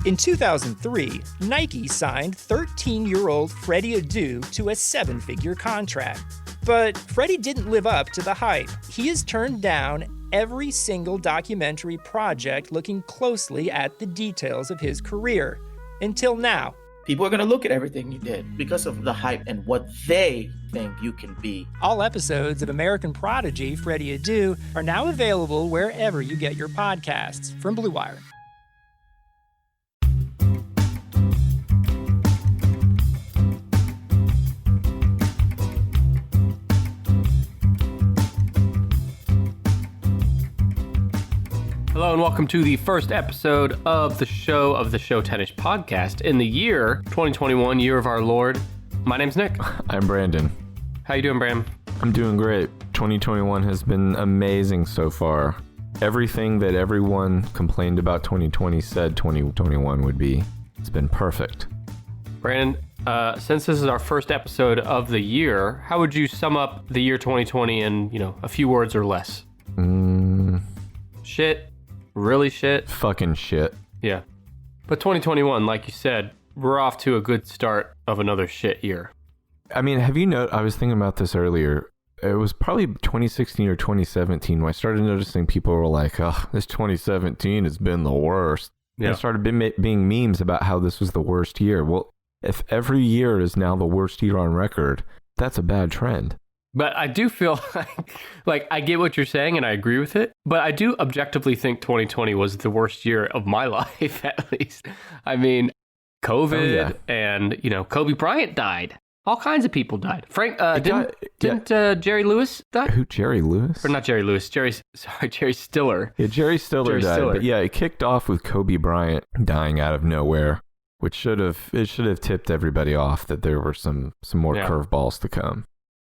In 2003, Nike signed 13-year-old Freddie Adu to a 7-figure contract. But Freddie didn't live up to the hype. He has turned down every single documentary project looking closely at the details of his career. Until now. People are going to look at everything you did because of the hype and what they think you can be. All episodes of American Prodigy, Freddie Adu, are now available wherever you get your podcasts from Blue Wire. Hello and welcome to the first episode of the Show Tennis podcast in the year 2021, year of our Lord. My name's Nick. I'm Brandon. How you doing, Brandon? I'm doing great. 2021 has been amazing so far. Everything that everyone complained about 2020 said 2021 would be. It's been perfect. Brandon, since this is our first episode of the year, how would you sum up the year 2020 in, a few words or less? Shit. Really shit. Fucking shit. Yeah. But 2021, like you said, we're off to a good start of another shit year. I mean, I was thinking about this earlier. It was probably 2016 or 2017 when I started noticing people were like, oh, this 2017 has been the worst. Yeah. And it started being memes about how this was the worst year. Well, if every year is now the worst year on record, that's a bad trend. But I do feel like I get what you're saying and I agree with it. But I do objectively think 2020 was the worst year of my life, at least. I mean, COVID and, Kobe Bryant died. All kinds of people died. Didn't Jerry Lewis die? Who, Jerry Lewis? Or not Jerry Lewis, Jerry Stiller. Yeah, Jerry Stiller died. But yeah, it kicked off with Kobe Bryant dying out of nowhere, which should have tipped everybody off that there were some more curveballs to come.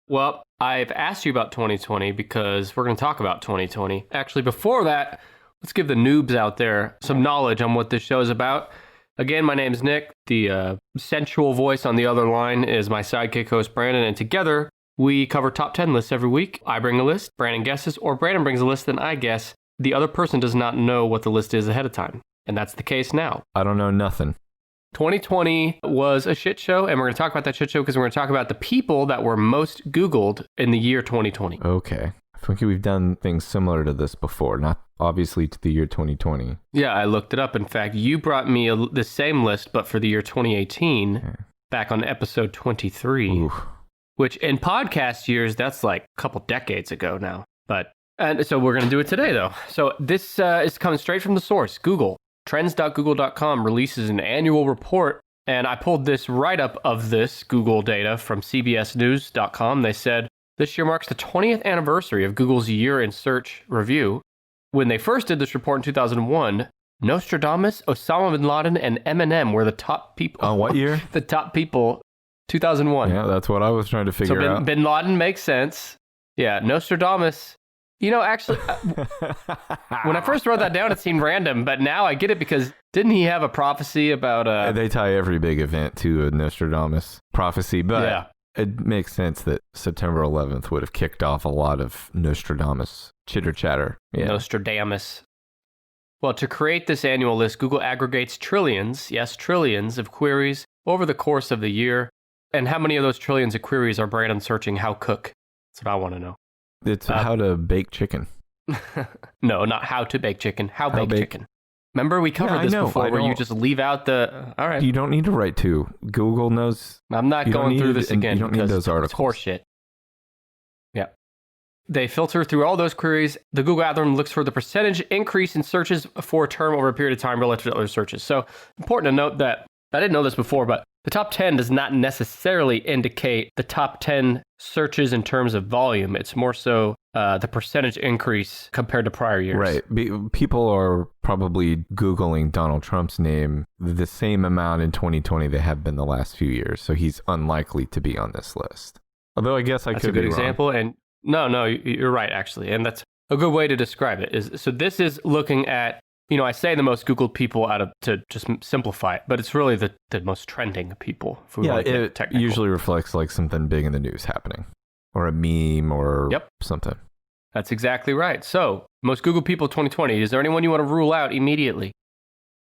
Well, I've asked you about 2020 because we're going to talk about 2020. Actually, before that, let's give the noobs out there some knowledge on what this show is about. Again, my name is Nick. The sensual voice on the other line is my sidekick host, Brandon. And together, we cover top 10 lists every week. I bring a list, Brandon guesses, or Brandon brings a list, then I guess. The other person does not know what the list is ahead of time. And that's the case now. I don't know nothing. 2020 was a shit show, and we're going to talk about that shit show because we're going to talk about the people that were most Googled in the year 2020. Okay. I think we've done things similar to this before, not obviously to the year 2020. Yeah, I looked it up. In fact, you brought me the same list, but for the year 2018, back on episode 23, Oof. Which in podcast years, that's like a couple decades ago now. And so we're going to do it today, though. So this is coming straight from the source, Google. Trends.google.com releases an annual report, and I pulled this write-up of this Google data from cbsnews.com. They said, this year marks the 20th anniversary of Google's year in search review. When they first did this report in 2001, Nostradamus, Osama bin Laden, and Eminem were the top people. What year? The top people, 2001. Yeah, that's what I was trying to figure out. Bin Laden makes sense. Yeah, Nostradamus. Actually, when I first wrote that down, it seemed random, but now I get it because didn't he have a prophecy about... They tie every big event to a Nostradamus prophecy, but it makes sense that September 11th would have kicked off a lot of Nostradamus chitter-chatter. Yeah. Nostradamus. Well, to create this annual list, Google aggregates trillions of queries over the course of the year. And how many of those trillions of queries are Brandon searching how cook? That's what I want to know. It's how to bake chicken. No, not how to bake chicken. How bake chicken. Remember, we covered this before where you just leave out the... all right. You don't need to write to. Google knows... I'm not going through this again. You don't need those articles. It's horseshit. Yeah. They filter through all those queries. The Google algorithm looks for the percentage increase in searches for a term over a period of time relative to other searches. So, important to note that, I didn't know this before, but the top 10 does not necessarily indicate the top 10 searches in terms of volume. It's more so the percentage increase compared to prior years. Right. People are probably Googling Donald Trump's name the same amount in 2020 they have been the last few years. So he's unlikely to be on this list. Although I guess that's could be wrong. That's a good example. And no, you're right, actually. And that's a good way to describe it. So this is looking at, I say the most Googled people to just simplify it, but it's really the most trending people. If we want to get technical. Usually reflects like something big in the news happening or a meme or something. That's exactly right. So most Googled people 2020, is there anyone you want to rule out immediately?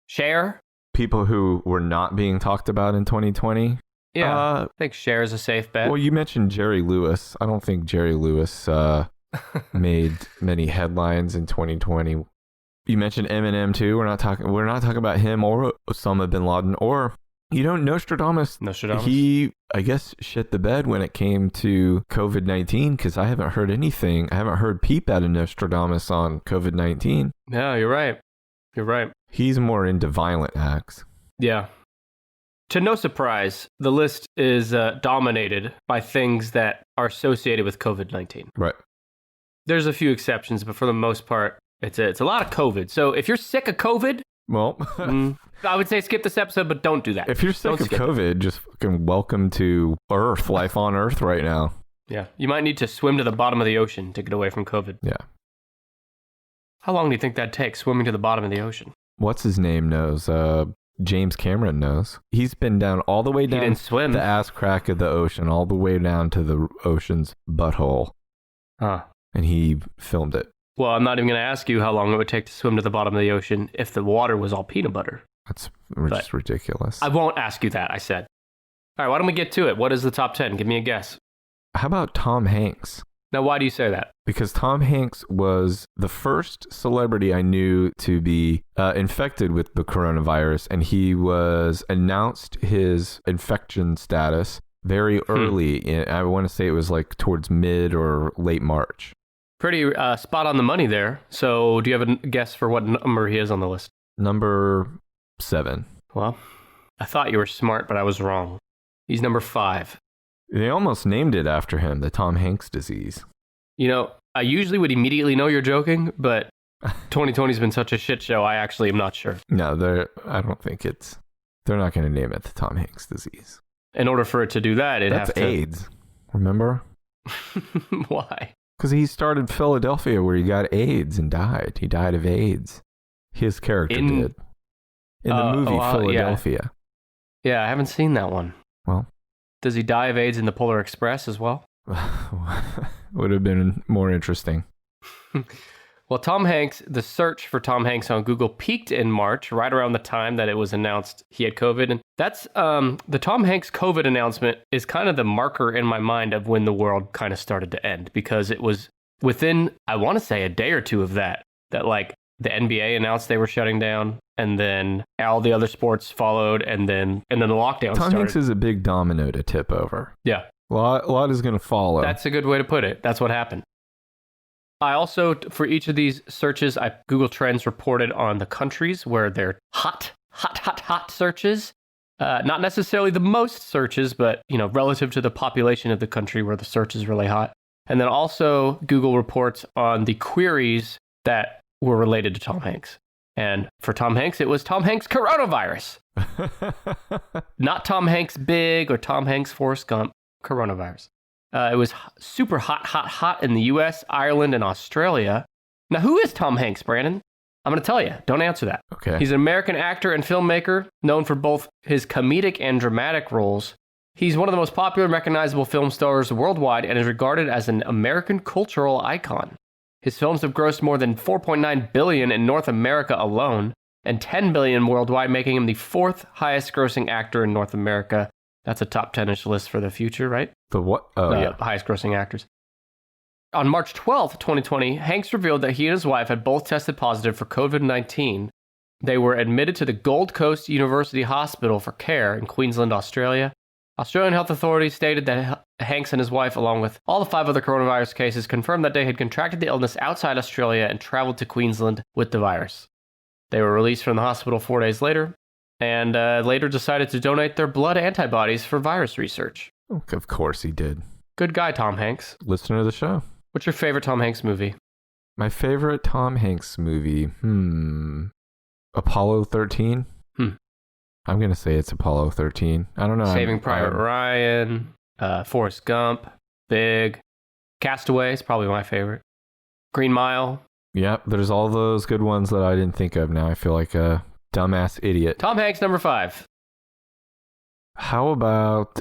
Cher, people who were not being talked about in 2020. Yeah, I think Cher is a safe bet. Well, you mentioned Jerry Lewis. I don't think Jerry Lewis made many headlines in 2020. You mentioned Eminem too. We're not talking about him or Osama bin Laden or Nostradamus. He, I guess, shit the bed when it came to COVID-19 because I haven't heard anything. I haven't heard peep out of Nostradamus on COVID-19. Yeah, you're right. You're right. He's more into violent acts. Yeah. To no surprise, the list is dominated by things that are associated with COVID-19. Right. There's a few exceptions, but for the most part, it's a lot of COVID. So if you're sick of COVID, well, I would say skip this episode, but don't do that. If you're sick of COVID, just fucking welcome to Earth, life on Earth right now. Yeah. You might need to swim to the bottom of the ocean to get away from COVID. Yeah. How long do you think that takes, swimming to the bottom of the ocean? What's his name knows? James Cameron knows. He's been down all the way down he didn't swim. The ass crack of the ocean, all the way down to the ocean's butthole. Huh. And he filmed it. Well, I'm not even going to ask you how long it would take to swim to the bottom of the ocean if the water was all peanut butter. That's just ridiculous. I won't ask you that, I said. All right, why don't we get to it? What is the top 10? Give me a guess. How about Tom Hanks? Now, why do you say that? Because Tom Hanks was the first celebrity I knew to be infected with the coronavirus, and he was announced his infection status very early. I want to say it was like towards mid or late March. Pretty spot on the money there. So do you have a guess for what number he is on the list? Number 7. Well, I thought you were smart, but I was wrong. He's number 5. They almost named it after him, the Tom Hanks disease. You know, I usually would immediately know you're joking, but 2020's been such a shit show, I actually am not sure. No, I don't think they're not going to name it the Tom Hanks disease. In order for it to do that, That's AIDS, remember? Why? Because he started Philadelphia where he got AIDS and died. He died of AIDS. His character did. In the movie Philadelphia. Yeah, I haven't seen that one. Well. Does he die of AIDS in the Polar Express as well? Would have been more interesting. Well, Tom Hanks, the search for Tom Hanks on Google peaked in March, right around the time that it was announced he had COVID. And that's the Tom Hanks COVID announcement is kind of the marker in my mind of when the world kind of started to end, because it was within, I want to say, a day or two of that like the NBA announced they were shutting down, and then all the other sports followed, and then the lockdown started. Tom Hanks is a big domino to tip over. Yeah. A lot is going to follow. That's a good way to put it. That's what happened. I also, for each of these searches, Google Trends reported on the countries where they're hot searches. Not necessarily the most searches, but, relative to the population of the country where the search is really hot. And then also Google reports on the queries that were related to Tom Hanks. And for Tom Hanks, it was Tom Hanks coronavirus. Not Tom Hanks big or Tom Hanks Forrest Gump, coronavirus. It was super hot in the US, Ireland, and Australia. Now, who is Tom Hanks, Brandon? I'm going to tell you. Don't answer that. Okay. He's an American actor and filmmaker, known for both his comedic and dramatic roles. He's one of the most popular and recognizable film stars worldwide and is regarded as an American cultural icon. His films have grossed more than $4.9 billion in North America alone, and $10 billion worldwide, making him the 4th highest grossing actor in North America. That's a top 10-ish list for the future, right? The what? Oh, yeah. Highest grossing actors. On March 12th, 2020, Hanks revealed that he and his wife had both tested positive for COVID-19. They were admitted to the Gold Coast University Hospital for care in Queensland, Australia. Australian health authorities stated that Hanks and his wife, along with all the 5 other coronavirus cases, confirmed that they had contracted the illness outside Australia and traveled to Queensland with the virus. They were released from the hospital 4 days later, and later decided to donate their blood antibodies for virus research. Of course he did. Good guy, Tom Hanks. Listener of the show. What's your favorite Tom Hanks movie? My favorite Tom Hanks movie? Apollo 13? I'm going to say it's Apollo 13. I don't know. Saving Private Ryan, Forrest Gump, Big, Castaway is probably my favorite. Green Mile. Yep, there's all those good ones that I didn't think of now. I feel like a dumbass idiot. Tom Hanks, number 5. How about,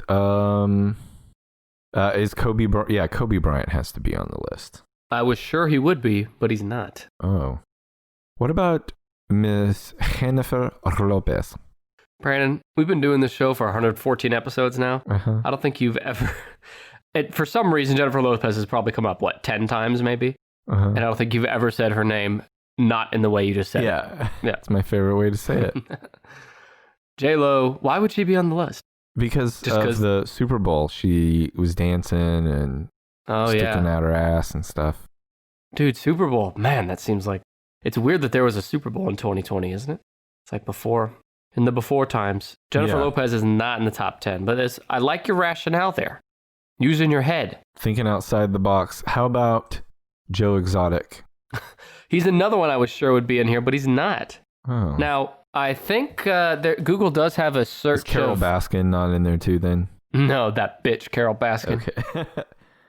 is Kobe Bryant? Yeah, Kobe Bryant has to be on the list. I was sure he would be, but he's not. Oh. What about Miss Jennifer Lopez? Brandon, we've been doing this show for 114 episodes now. Uh-huh. I don't think you've ever... for some reason, Jennifer Lopez has probably come up, 10 times maybe? Uh-huh. And I don't think you've ever said her name not in the way you just said it. Yeah, it's my favorite way to say it. J-Lo, why would she be on the list? Because of the Super Bowl, she was dancing and sticking out her ass and stuff. Dude, Super Bowl, man, that seems like... It's weird that there was a Super Bowl in 2020, isn't it? It's like in the before times. Jennifer Lopez is not in the top 10, but I like your rationale there. Using your head. Thinking outside the box. How about Joe Exotic? He's another one I was sure would be in here, but he's not. Oh. Now, I think Google does have a search. Is Carol Baskin not in there too then? No, that bitch, Carol Baskin. Okay.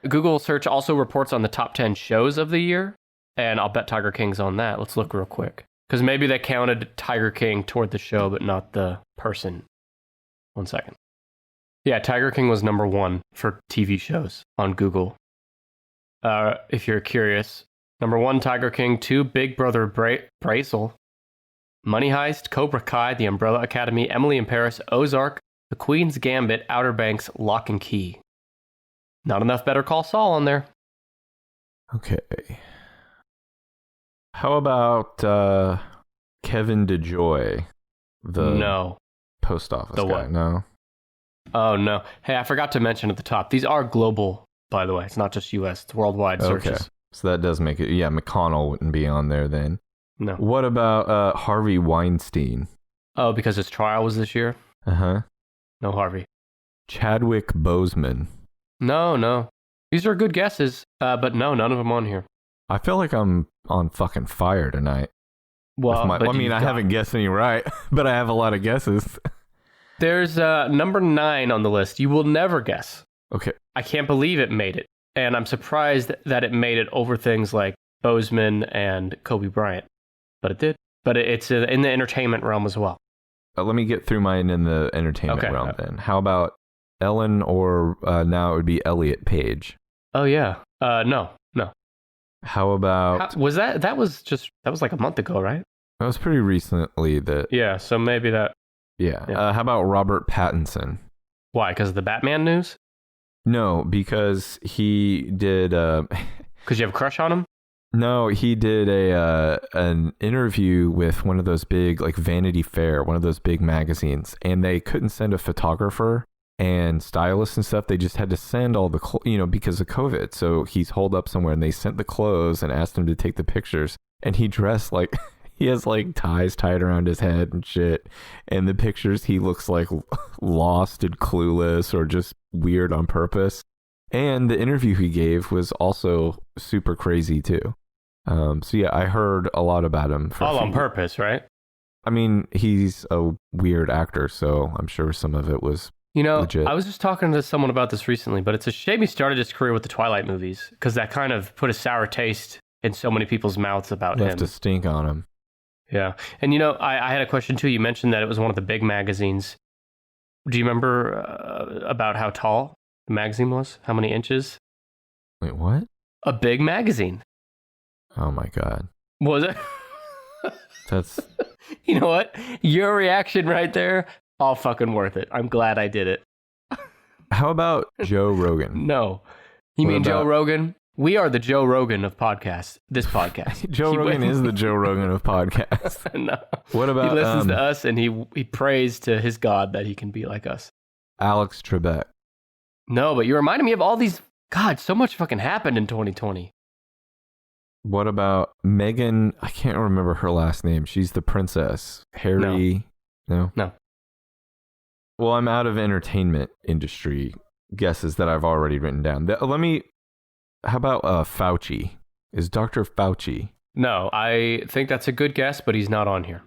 Google search also reports on the top 10 shows of the year, and I'll bet Tiger King's on that. Let's look real quick. Because maybe they counted Tiger King toward the show, but not the person. 1 second. Yeah, Tiger King was number 1 for TV shows on Google. If you're curious. Number 1, Tiger King. 2, Big Brother Brazel. Money Heist, Cobra Kai, The Umbrella Academy, Emily in Paris, Ozark, The Queen's Gambit, Outer Banks, Lock and Key. Not enough Better Call Saul on there. Okay. How about Kevin DeJoy, the post office guy? What? No. Oh, no. Hey, I forgot to mention at the top. These are global, by the way. It's not just U.S. It's worldwide searches. Okay. So that does make it... Yeah, McConnell wouldn't be on there then. No. What about Harvey Weinstein? Oh, because his trial was this year? Uh-huh. No Harvey. Chadwick Boseman. No. These are good guesses, but no, none of them on here. I feel like I'm on fucking fire tonight. Well, I haven't guessed any right, but I have a lot of guesses. There's number 9 on the list. You will never guess. Okay. I can't believe it made it. And I'm surprised that it made it over things like Bozeman and Kobe Bryant. But it did. But it's in the entertainment realm as well. Let me get through mine in the entertainment realm then. How about Ellen, or now it would be Elliot Page? Oh, yeah. No. How about... That was like a month ago, right? That was pretty recently that... Yeah, so maybe that... Yeah. How about Robert Pattinson? Why? Because of the Batman news? No, because he did... Because you have a crush on him? No, he did an interview with one of those big, like Vanity Fair, one of those big magazines, and they couldn't send a photographer and stylists and stuff. They just had to send all the, because of COVID. So he's holed up somewhere, and they sent the clothes and asked him to take the pictures. And he dressed like, he has like ties tied around his head and shit. And the pictures, he looks like lost and clueless or just weird on purpose. And the interview he gave was also super crazy too. So yeah, I heard a lot about him. All on purpose, right? I mean, he's a weird actor, so I'm sure some of it was legit. I was just talking to someone about this recently, but it's a shame he started his career with the Twilight movies, because that kind of put a sour taste in so many people's mouths about him. Left a stink on him. Yeah. And I had a question too. You mentioned that it was one of the big magazines. Do you remember about how tall the magazine was? How many inches? Wait, what? A big magazine. Oh my God. Was it? That's... You know what? Your reaction right there, all fucking worth it. I'm glad I did it. How about Joe Rogan? No. You mean Joe Rogan? We are the Joe Rogan of podcasts. This podcast. Joe Rogan is the Joe Rogan of podcasts. No. What about... He listens to us, and he prays to his God that he can be like us. Alex Trebek. No, but you reminded me of all these... God, so much fucking happened in 2020. What about Megan? I can't remember her last name. She's the princess. Harry? No. Well, I'm out of entertainment industry guesses that I've already written down. How about Fauci? Is Dr. Fauci? No, I think that's a good guess, but he's not on here.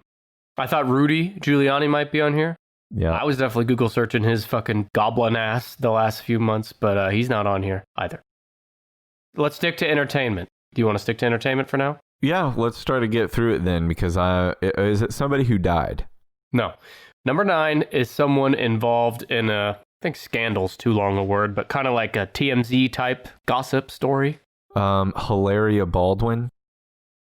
I thought Rudy Giuliani might be on here. Yeah. I was definitely Google searching his fucking goblin ass the last few months, but he's not on here either. Let's stick to entertainment. Do you want to stick to entertainment for now? Yeah, let's try to get through it then, because is it somebody who died? No. Number 9 is someone involved in I think scandal's too long a word, but kind of like a TMZ type gossip story. Hilaria Baldwin?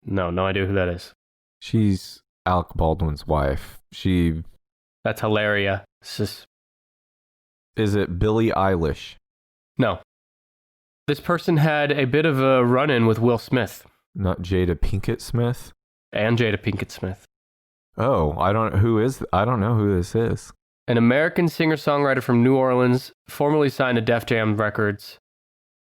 No idea who that is. She's Alec Baldwin's wife. That's That's hilarious. Is it Billie Eilish? No. This person had a bit of a run-in with Will Smith. Not Jada Pinkett Smith? And Jada Pinkett Smith. Oh, I don't know who this is. An American singer-songwriter from New Orleans, formerly signed to Def Jam Records,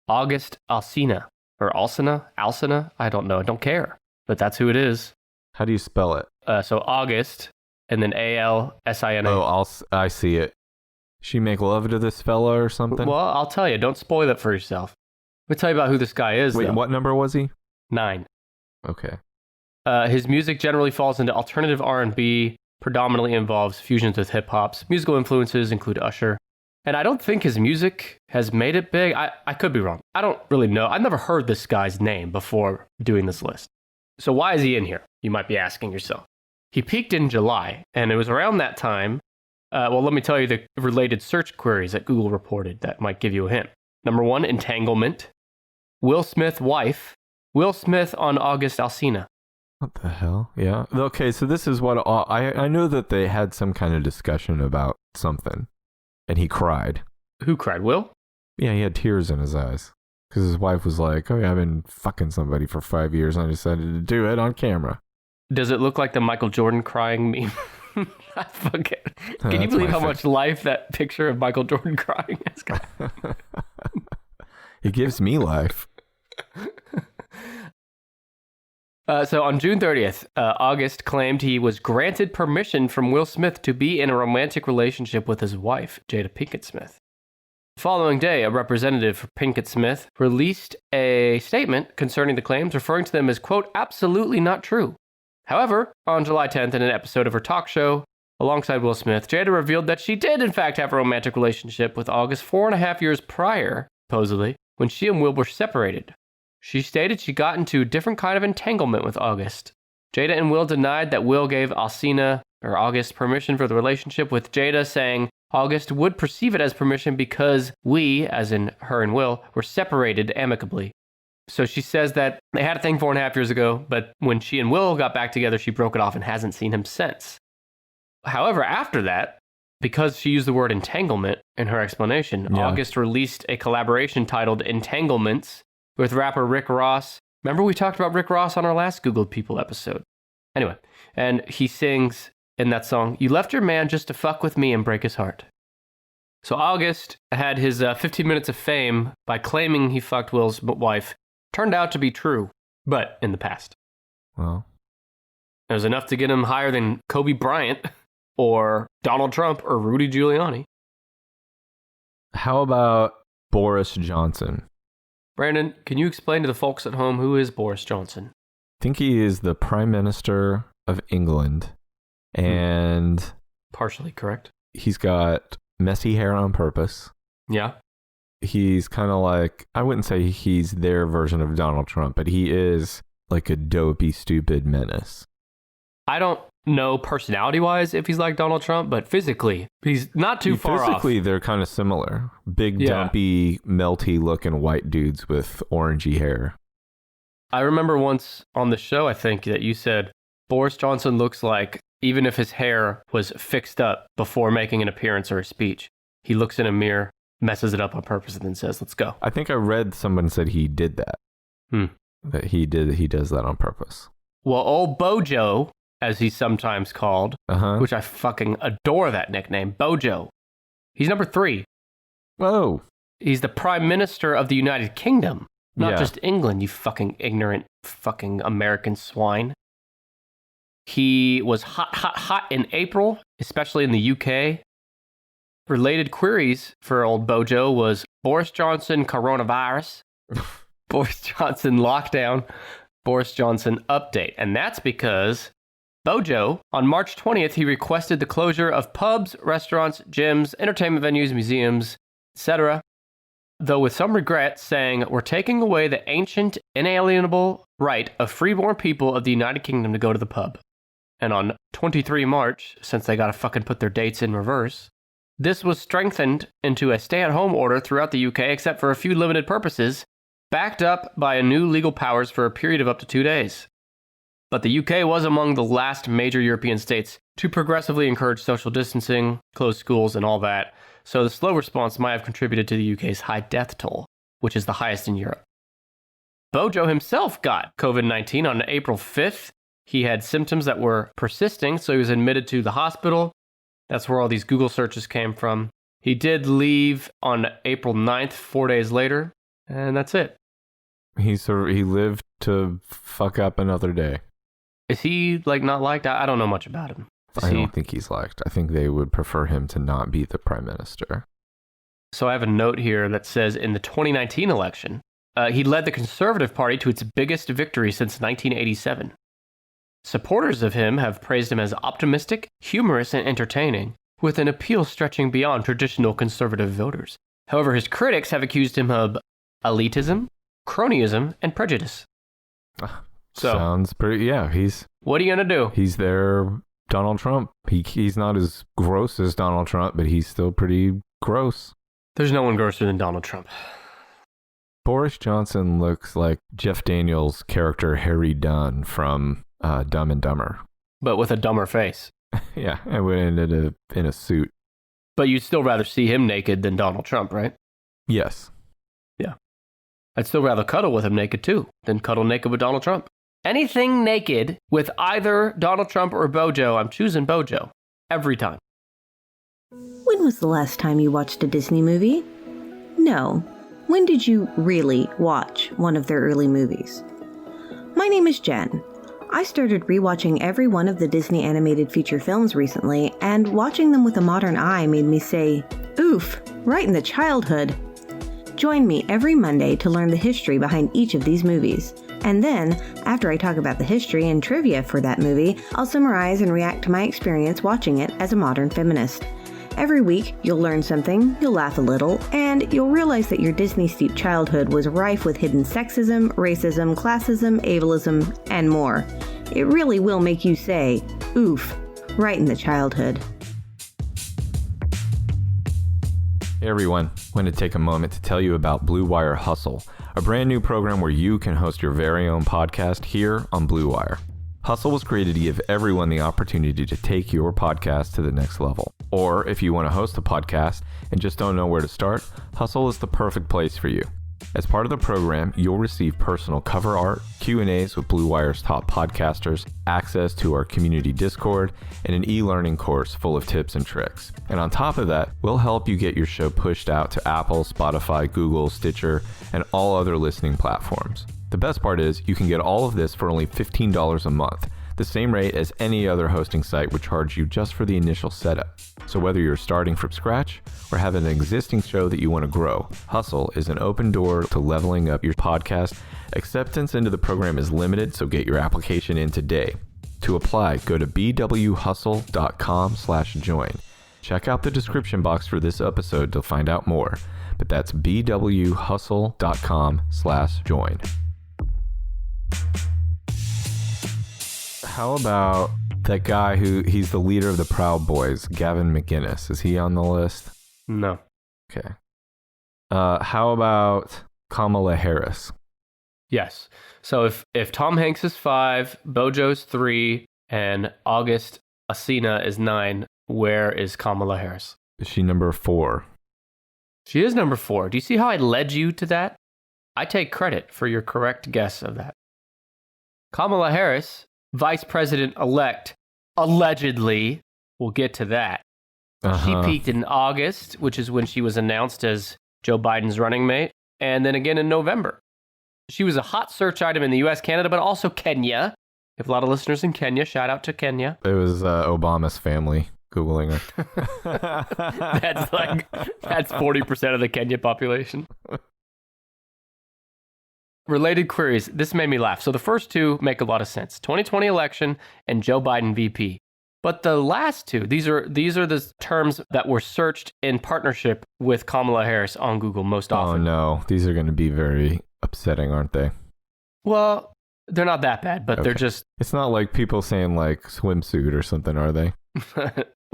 August Alsina. Or Alsina? I don't know. I don't care. But that's who it is. How do you spell it? So August, and then Alsina. Oh, I see it. She make love to this fella or something? Well, I'll tell you. Don't spoil it for yourself. Let me tell you about who this guy is. Wait, though. what number was he? 9. Okay. His music generally falls into alternative R&B, predominantly involves fusions with hip-hops. Musical influences include Usher. And I don't think his music has made it big. I could be wrong. I don't really know. I've never heard this guy's name before doing this list. So why is he in here? You might be asking yourself. He peaked in July, and it was around that time. Well, let me tell you the related search queries that Google reported that might give you a hint. Number 1, entanglement. Will Smith wife. Will Smith on August Alsina. What the hell? Yeah. Okay, so this is what I know that they had some kind of discussion about something, and he cried. Who cried? Will? Yeah, he had tears in his eyes because his wife was like, "Oh yeah, I've been fucking somebody for 5 years, and I decided to do it on camera." Does it look like the Michael Jordan crying meme? I forget. Can you believe how much life that picture of Michael Jordan crying has got? It gives me life. So on June 30th, August claimed he was granted permission from Will Smith to be in a romantic relationship with his wife, Jada Pinkett Smith. The following day, a representative for Pinkett Smith released a statement concerning the claims, referring to them as, quote, absolutely not true. However, on July 10th, in an episode of her talk show, alongside Will Smith, Jada revealed that she did, in fact, have a romantic relationship with August 4.5 years prior, supposedly, when she and Will were separated. She stated she got into a different kind of entanglement with August. Jada and Will denied that Will gave August permission for the relationship, with Jada saying August would perceive it as permission because we, as in her and Will, were separated amicably. So she says that they had a thing 4.5 years ago, but when she and Will got back together, she broke it off and hasn't seen him since. However, after that, because she used the word entanglement in her explanation, August released a collaboration titled Entanglements with rapper Rick Ross. Remember we talked about Rick Ross on our last Googled People episode? Anyway, and he sings in that song, "You left your man just to fuck with me and break his heart." So August had his 15 minutes of fame by claiming he fucked Will's wife. Turned out to be true, but in the past. Well, it was enough to get him higher than Kobe Bryant or Donald Trump or Rudy Giuliani. How about Boris Johnson? Brandon, can you explain to the folks at home who is Boris Johnson? I think he is the Prime Minister of England, and partially correct. He's got messy hair on purpose. Yeah. He's kind of like, I wouldn't say he's their version of Donald Trump, but he is like a dopey, stupid menace. I don't know personality-wise if he's like Donald Trump, but physically, he's not too far off. Physically, they're kind of similar. Big, dumpy, melty-looking white dudes with orangey hair. I remember once on the show, I think, that you said Boris Johnson looks like, even if his hair was fixed up before making an appearance or a speech, he looks in a mirror, messes it up on purpose, and then says, let's go. I think I read someone said he did that. That he does that on purpose. Well, old Bojo, as he's sometimes called, which I fucking adore that nickname, Bojo. He's number 3. Whoa. He's the Prime Minister of the United Kingdom, not just England, you fucking ignorant fucking American swine. He was hot in April, especially in the UK. Related queries for old Bojo was Boris Johnson coronavirus, Boris Johnson lockdown, Boris Johnson update. And that's because Bojo, on March 20th, he requested the closure of pubs, restaurants, gyms, entertainment venues, museums, etc. Though with some regret, saying, we're taking away the ancient, inalienable right of freeborn people of the United Kingdom to go to the pub. And on 23 March, since they gotta fucking put their dates in reverse, this was strengthened into a stay-at-home order throughout the UK, except for a few limited purposes, backed up by a new legal powers for a period of up to 2 days. But the UK was among the last major European states to progressively encourage social distancing, close schools, and all that. So the slow response might have contributed to the UK's high death toll, which is the highest in Europe. Bojo himself got COVID-19 on April 5th. He had symptoms that were persisting, so he was admitted to the hospital. That's where all these Google searches came from. He did leave on April 9th, 4 days later, and that's it. He lived to fuck up another day. Is he not liked? I don't know much about him. I don't think he's liked. I think they would prefer him to not be the prime minister. So I have a note here that says in the 2019 election, he led the Conservative Party to its biggest victory since 1987. Supporters of him have praised him as optimistic, humorous, and entertaining, with an appeal stretching beyond traditional conservative voters. However, his critics have accused him of elitism, cronyism, and prejudice. Sounds pretty, yeah. What are you going to do? He's their Donald Trump. He's not as gross as Donald Trump, but he's still pretty gross. There's no one grosser than Donald Trump. Boris Johnson looks like Jeff Daniels' character Harry Dunn from Dumb and Dumber. But with a dumber face. Yeah, and went in a suit. But you'd still rather see him naked than Donald Trump, right? Yes. Yeah. I'd still rather cuddle with him naked, too, than cuddle naked with Donald Trump. Anything naked with either Donald Trump or Bojo, I'm choosing Bojo. Every time. When was the last time you watched a Disney movie? No. When did you really watch one of their early movies? My name is Jen. I started rewatching every one of the Disney animated feature films recently, and watching them with a modern eye made me say, oof, right in the childhood. Join me every Monday to learn the history behind each of these movies. And then, after I talk about the history and trivia for that movie, I'll summarize and react to my experience watching it as a modern feminist. Every week, you'll learn something, you'll laugh a little, and you'll realize that your Disney-steeped childhood was rife with hidden sexism, racism, classism, ableism, and more. It really will make you say, oof, right in the childhood. Hey everyone, I want to take a moment to tell you about Blue Wire Hustle, a brand new program where you can host your very own podcast here on Blue Wire. Hustle was created to give everyone the opportunity to take your podcast to the next level. Or if you want to host a podcast and just don't know where to start, Hustle is the perfect place for you. As part of the program, you'll receive personal cover art, Q&As with Blue Wire's top podcasters, access to our community Discord, and an e-learning course full of tips and tricks. And on top of that, we'll help you get your show pushed out to Apple, Spotify, Google, Stitcher, and all other listening platforms. The best part is you can get all of this for only $15 a month, the same rate as any other hosting site would charge you just for the initial setup. So whether you're starting from scratch or have an existing show that you want to grow, Hustle is an open door to leveling up your podcast. Acceptance into the program is limited, so get your application in today. To apply, go to bwhustle.com/join. Check out the description box for this episode to find out more, but that's bwhustle.com/join. How about that guy he's the leader of the Proud Boys, Gavin McInnes? Is he on the list? No. Okay. How about Kamala Harris? Yes. So if Tom Hanks is 5, Bojo's 3, and August Alsina is 9, where is Kamala Harris? Is she number 4? She is number 4. Do you see how I led you to that? I take credit for your correct guess of that. Kamala Harris, Vice President-elect, allegedly, we'll get to that. She peaked in August, which is when she was announced as Joe Biden's running mate, and then again in November. She was a hot search item in the US, Canada, but also Kenya. We have a lot of listeners in Kenya. Shout out to Kenya. It was Obama's family Googling her. That's 40% of the Kenya population. Related queries. This made me laugh. So the first two make a lot of sense. 2020 election and Joe Biden VP. But the last two, these are the terms that were searched in partnership with Kamala Harris on Google most often. Oh no, these are going to be very upsetting, aren't they? Well, they're not that bad, but they're just... It's not like people saying like swimsuit or something, are they?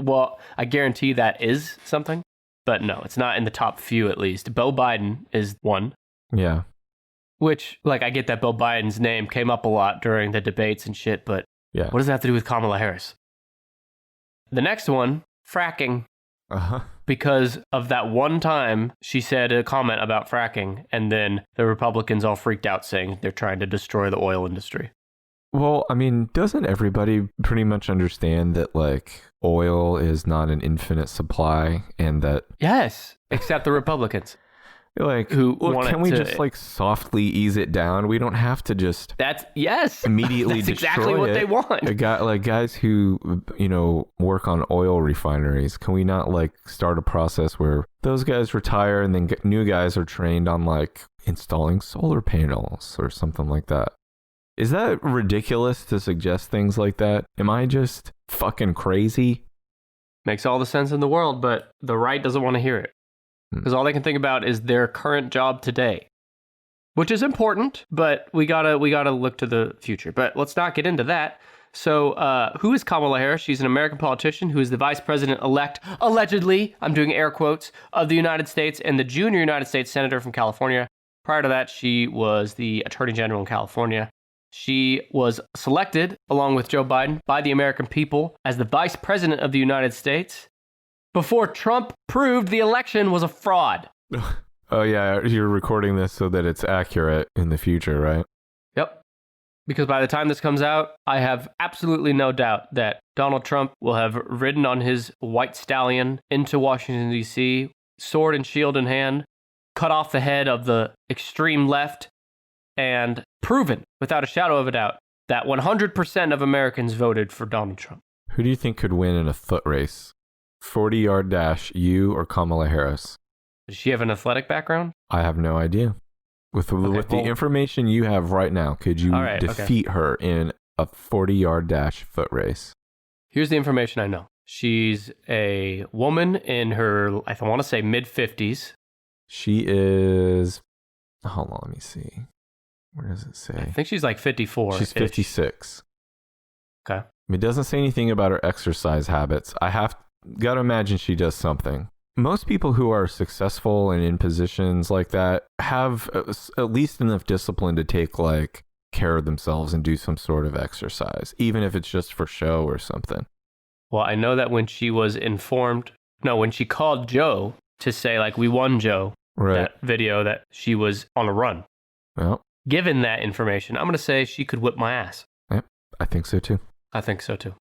Well, I guarantee that is something, but no, it's not in the top few at least. Beau Biden is one. Yeah. Which, like, I get that Bill Biden's name came up a lot during the debates and shit, but Yeah. what does that have to do with Kamala Harris? The next one, fracking. Uh-huh. Because of that one time she said a comment about fracking, and then the Republicans all freaked out saying they're trying to destroy the oil industry. Well, I mean, doesn't everybody pretty much understand that, like, oil is not an infinite supply and that... Yes, except the Republicans. Like, who look, can we just, like, softly ease it down? We don't have to just... Yes. Immediately That's destroy exactly what it. they want. Guys who, work on oil refineries, can we not, like, start a process where those guys retire and then new guys are trained on, like, installing solar panels or something like that? Is that ridiculous to suggest things like that? Am I just fucking crazy? Makes all the sense in the world, but the right doesn't want to hear it. Because all they can think about is their current job today, which is important, but we gotta look to the future. But let's not get into that. So who is Kamala Harris? She's an American politician who is the vice president-elect, allegedly, I'm doing air quotes, of the United States and the junior United States senator from California. Prior to that, she was the attorney general in California. She was selected, along with Joe Biden, by the American people as the vice president of the United States before Trump proved the election was a fraud. Oh, yeah, you're recording this so that it's accurate in the future, right? Yep. Because by the time this comes out, I have absolutely no doubt that Donald Trump will have ridden on his white stallion into Washington, D.C., sword and shield in hand, cut off the head of the extreme left, and proven, without a shadow of a doubt, that 100% of Americans voted for Donald Trump. Who do you think could win in a foot race? 40-yard dash, you or Kamala Harris? Does she have an athletic background? I have no idea. With the information you have right now, could you defeat her in a 40-yard dash foot race? Here's the information I know. She's a woman in her, I want to say, mid-50s. She is... Hold on, let me see. Where does it say? I think she's like 54. She's 56. Okay. It doesn't say anything about her exercise habits. Got to imagine she does something. Most people who are successful and in positions like that have at least enough discipline to take, like, care of themselves and do some sort of exercise, even if it's just for show or something. Well, I know that when she called Joe to say, like, we won, Joe, right, that video, that she was on a run. Well, given that information, I'm going to say she could whip my ass. Yep, I think so too. I think so too.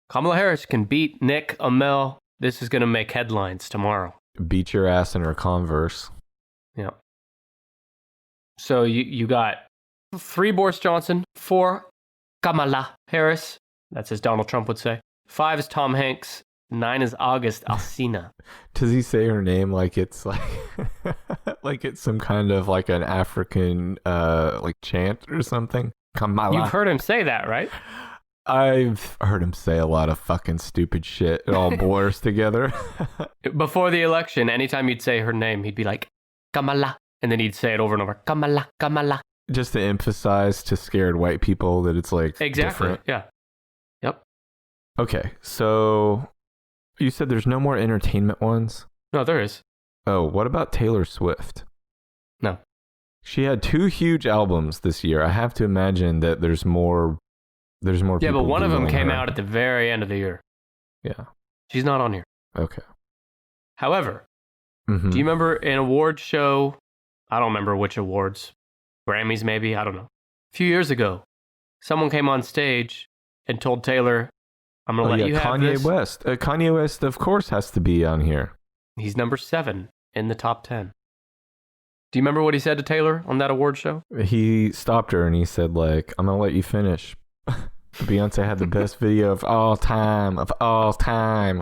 Kamala Harris can beat Nick Amell. This is going to make headlines tomorrow. Beat your ass in her Converse. Yeah. So you got 3 Boris Johnson, 4 Kamala Harris. That's as Donald Trump would say. 5 is Tom Hanks. 9 is August Alsina. Does he say her name like it's like like it's some kind of like an African like chant or something? Kamala. You've heard him say that, right? I've heard him say a lot of fucking stupid shit. It all blurs together. Before the election, anytime you'd say her name, he'd be like, Kamala. And then he'd say it over and over, Kamala, Kamala. Just to emphasize to scared white people that it's like different. Yeah. Yep. Okay, so you said there's no more entertainment ones? No, there is. Oh, what about Taylor Swift? No. She had 2 huge albums this year. I have to imagine that there's more people. Yeah, but one of them came her. out at the very end of the year. Yeah. She's not on here. Okay. However, do you remember an award show? I don't remember which awards. Grammys, maybe? I don't know. A few years ago, someone came on stage and told Taylor, I'm going to let you have Kanye this. West. Kanye West, of course, has to be on here. He's number 7 in the top 10. Do you remember what he said to Taylor on that award show? He stopped her and he said, like, I'm going to let you finish. Beyonce had the best video of all time.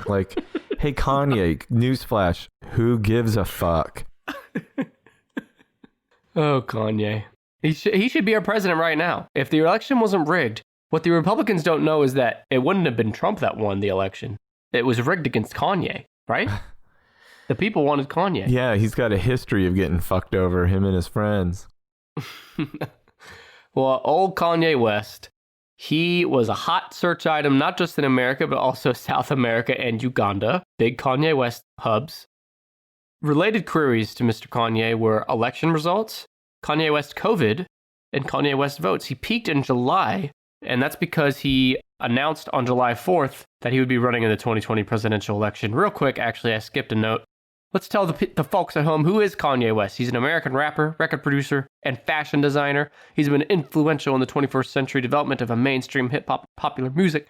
Like, hey, Kanye, newsflash, who gives a fuck? Oh, Kanye. He should be our president right now. If the election wasn't rigged, what the Republicans don't know is that it wouldn't have been Trump that won the election. It was rigged against Kanye, right? The people wanted Kanye. Yeah, he's got a history of getting fucked over, him and his friends. Well, old Kanye West, he was a hot search item, not just in America, but also South America and Uganda. Big Kanye West hubs. Related queries to Mr. Kanye were election results Kanye West COVID and Kanye West votes. He peaked in July, and that's because he announced on July 4th that he would be running in the 2020 presidential election. Real quick, actually, I skipped a note. Let's tell the folks at home, who is Kanye West? He's an American rapper, record producer, and fashion designer. He's been influential in the 21st century development of a mainstream hip-hop popular music.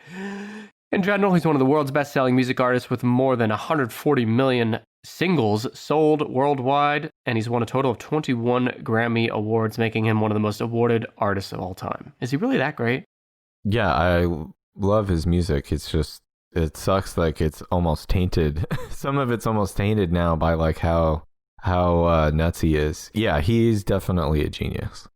In general, he's one of the world's best-selling music artists with more than 140 million singles sold worldwide, and he's won a total of 21 Grammy Awards, making him one of the most awarded artists of all time. Is he really that great? Yeah, I love his music. It's just, it sucks like it's almost tainted. Some of it's almost tainted now by like how nuts he is. Yeah, he's definitely a genius.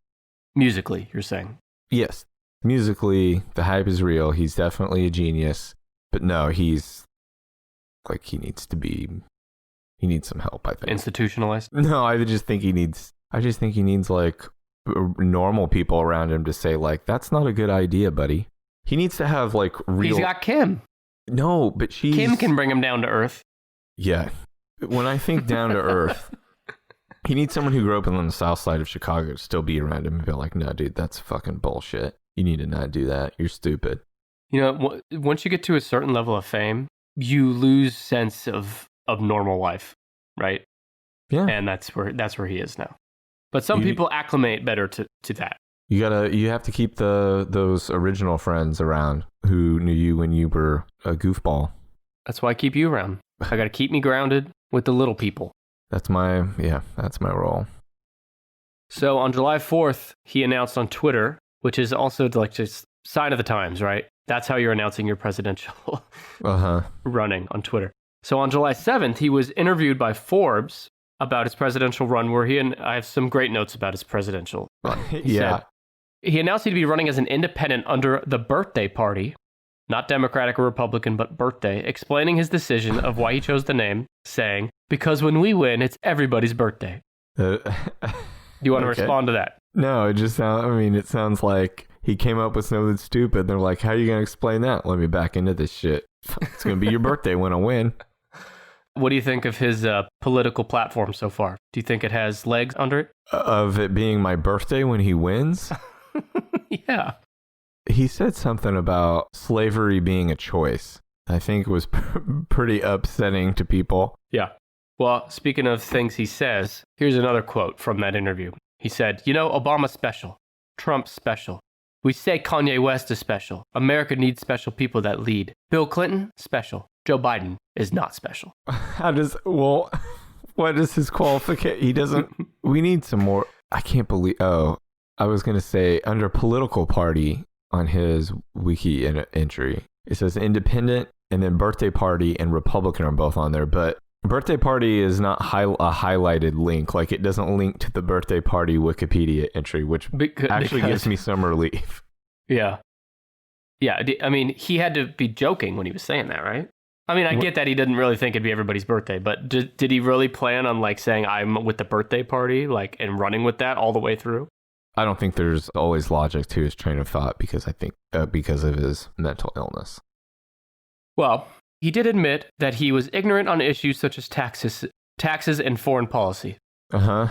Musically, you're saying? Yes. Musically, the hype is real. He's definitely a genius. But no, he's like, he needs some help, I think. Institutionalized? No, I just think he needs like normal people around him to say like, that's not a good idea, buddy. He needs to have like real... He's got Kim. No, but Kim can bring him down to earth. Yeah. When I think down to earth, he needs someone who grew up on the south side of Chicago to still be around him and be like, no, dude, that's fucking bullshit. You need to not do that. You're stupid. You know, once you get to a certain level of fame, you lose sense of normal life, right? Yeah. And that's where he is now. But some people acclimate better to that. You have to keep those original friends around who knew you when you were a goofball. That's why I keep you around. I got to keep me grounded with the little people. That's my role. So on July 4th, he announced on Twitter, which is also like just sign of the times, right? That's how you're announcing your presidential running on Twitter. So on July 7th, he was interviewed by Forbes about his presidential run, where I have some great notes about his presidential run. He announced he'd be running as an independent under the birthday party, not Democratic or Republican, but birthday, explaining his decision of why he chose the name, saying, because when we win, it's everybody's birthday. Do you want to respond to that? No, it sounds like he came up with something stupid. They're like, how are you going to explain that? Let me back into this shit. It's going to be your birthday when I win. What do you think of his political platform so far? Do you think it has legs under it? Of it being my birthday when he wins? Yeah. He said something about slavery being a choice. I think it was pretty upsetting to people. Yeah. Well, speaking of things he says, here's another quote from that interview. He said, Obama's special. Trump's special. We say Kanye West is special. America needs special people that lead. Bill Clinton, special. Joe Biden is not special. What is his qualification? He doesn't, we need some more. I can't believe, I was going to say under political party on his wiki entry, it says independent and then birthday party and Republican are both on there. But birthday party is not a highlighted link. Like it doesn't link to the birthday party Wikipedia entry, which actually gives me some relief. Yeah. Yeah. I mean, he had to be joking when he was saying that, right? I mean, I get that he didn't really think it'd be everybody's birthday, but did he really plan on like saying I'm with the birthday party, like, and running with that all the way through? I don't think there's always logic to his train of thought because I think because of his mental illness. Well, he did admit that he was ignorant on issues such as taxes and foreign policy. Those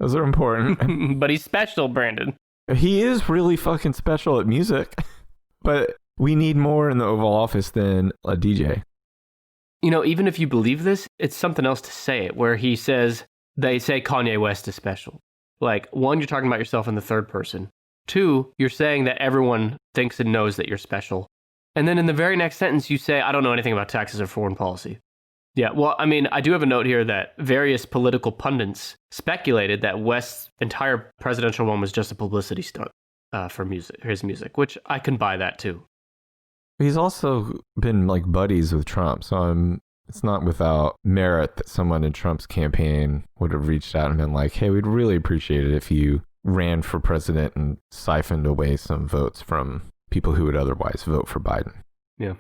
are important. But he's special, Brandon. He is really fucking special at music. But we need more in the Oval Office than a DJ. Even if you believe this, it's something else to say it, where they say Kanye West is special. Like, one, you're talking about yourself in the third person. Two, you're saying that everyone thinks and knows that you're special. And then in the very next sentence, you say, I don't know anything about taxes or foreign policy. Yeah, well, I mean, I do have a note here that various political pundits speculated that West's entire presidential run was just a publicity stunt for his music, which I can buy that too. He's also been like buddies with Trump, so it's not without merit that someone in Trump's campaign would have reached out and been like, hey, we'd really appreciate it if you ran for president and siphoned away some votes from people who would otherwise vote for Biden. Yeah.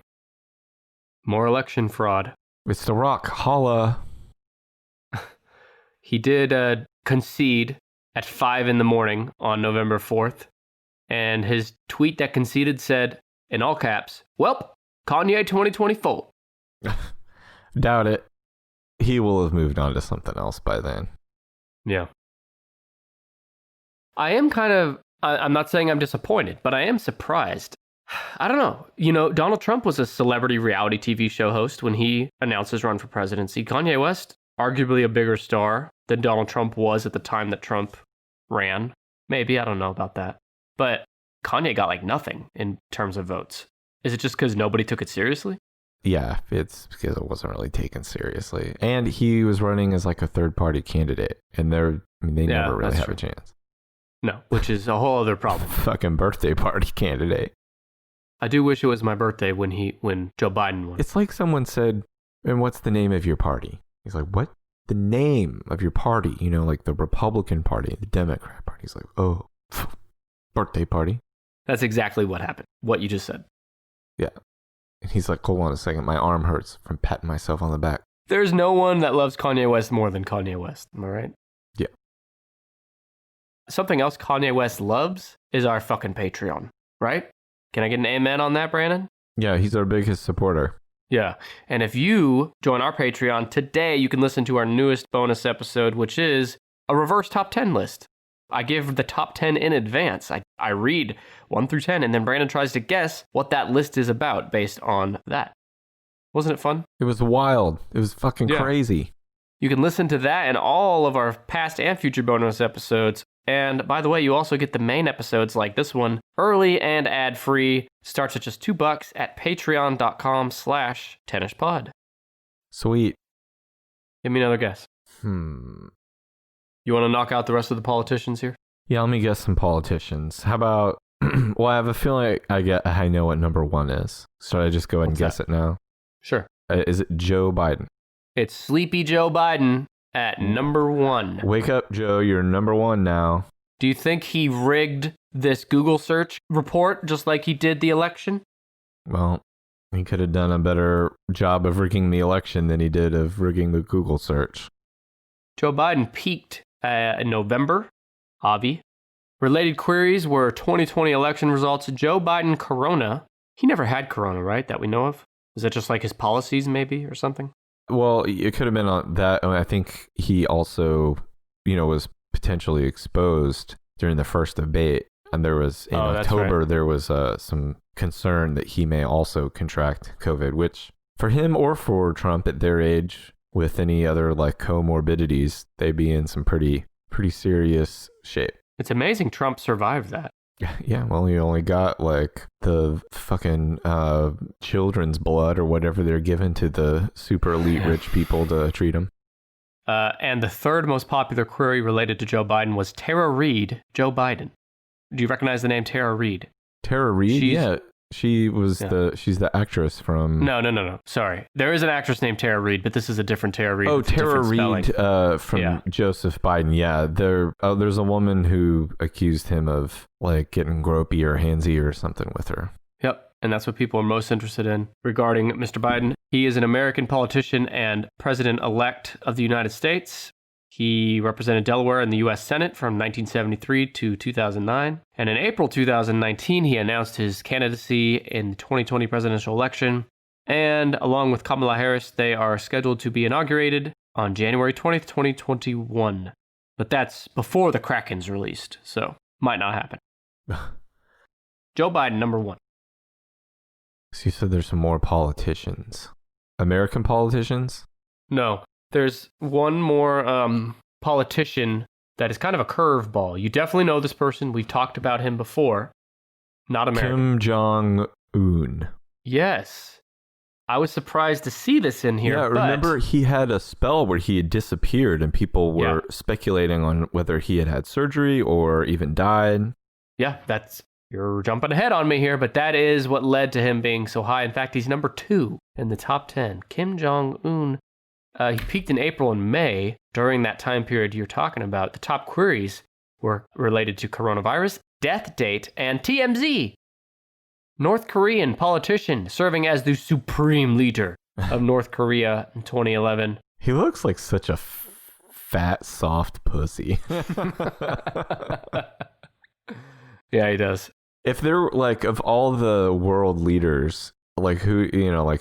More election fraud. It's The Rock. Holla. He did concede at 5 a.m. on November 4th. And his tweet that conceded said, in all caps, "Welp, Kanye 2024. Doubt it. He will have moved on to something else by then. Yeah. I am kind of, I'm not saying I'm disappointed, but I am surprised. I don't know. You know, Donald Trump was a celebrity reality TV show host when he announced his run for presidency. Kanye West, arguably a bigger star than Donald Trump was at the time that Trump ran. Maybe, I don't know about that. But Kanye got like nothing in terms of votes. Is it just because nobody took it seriously? Yeah, it's because it wasn't really taken seriously. And he was running as like a third-party candidate. And they never really had a chance. No, which is a whole other problem. Fucking birthday party candidate. I do wish it was my birthday when Joe Biden won. It's like someone said, and what's the name of your party? He's like, what? The name of your party? You know, like the Republican Party, the Democrat Party. He's like, oh, birthday party. That's exactly what happened. What you just said. Yeah. And he's like, hold on a second. My arm hurts from patting myself on the back. There's no one that loves Kanye West more than Kanye West. Am I right? Yeah. Something else Kanye West loves is our fucking Patreon, right? Can I get an amen on that, Brandon? Yeah, he's our biggest supporter. Yeah. And if you join our Patreon today, you can listen to our newest bonus episode, which is a reverse top 10 list. I give the top 10 in advance. I read 1 through 10, and then Brandon tries to guess what that list is about based on that. Wasn't it fun? It was wild. It was fucking crazy. You can listen to that and all of our past and future bonus episodes. And by the way, you also get the main episodes like this one early and ad-free. Starts at just $2 at patreon.com/tennispod. Sweet. Give me another guess. You want to knock out the rest of the politicians here? Yeah, let me guess some politicians. How about, well, I have a feeling I know what number 1 is. Should I just go ahead and guess it now? Sure. Is it Joe Biden? It's Sleepy Joe Biden at number 1. Wake up, Joe. You're number 1 now. Do you think he rigged this Google search report just like he did the election? Well, he could have done a better job of rigging the election than he did of rigging the Google search. Joe Biden peaked in November. Avi. Related queries were 2020 election results. Joe Biden corona. He never had corona, right? That we know of. Is that just like his policies maybe or something? Well, it could have been on that. I think he also, was potentially exposed during the first debate. And there was, in October, there was some concern that he may also contract COVID, which for him or for Trump at their age, with any other like comorbidities, they'd be in some pretty serious shape. It's amazing Trump survived that. Yeah, well, you only got like the fucking children's blood or whatever they're given to the super elite rich people to treat them. And the third most popular query related to Joe Biden was Tara Reid, Joe Biden. Do you recognize the name Tara Reid? Tara Reid? Yeah. She's the actress from... No. Sorry. There is an actress named Tara Reid, but this is a different Tara Reid. Oh, Tara Reid from Joseph Biden. Yeah. There's a woman who accused him of like getting gropey or handsy or something with her. Yep. And that's what people are most interested in regarding Mr. Biden. He is an American politician and president-elect of the United States. He represented Delaware in the U.S. Senate from 1973 to 2009. And in April 2019, he announced his candidacy in the 2020 presidential election. And along with Kamala Harris, they are scheduled to be inaugurated on January 20th, 2021. But that's before the Kraken's released, so might not happen. Joe Biden, number 1. So you said there's some more politicians. American politicians? No. There's one more politician that is kind of a curveball. You definitely know this person. We've talked about him before. Not American. Kim Jong-un. Yes. I was surprised to see this in here. Yeah, remember he had a spell where he had disappeared and people were speculating on whether he had had surgery or even died. Yeah, you're jumping ahead on me here, but that is what led to him being so high. In fact, he's number 2 in the top 10. Kim Jong-un. He peaked in April and May. During that time period you're talking about, the top queries were related to coronavirus, death date, and TMZ. North Korean politician serving as the supreme leader of North Korea in 2011. He looks like such a fat, soft pussy. Yeah, he does. If they're like, of all the world leaders, like who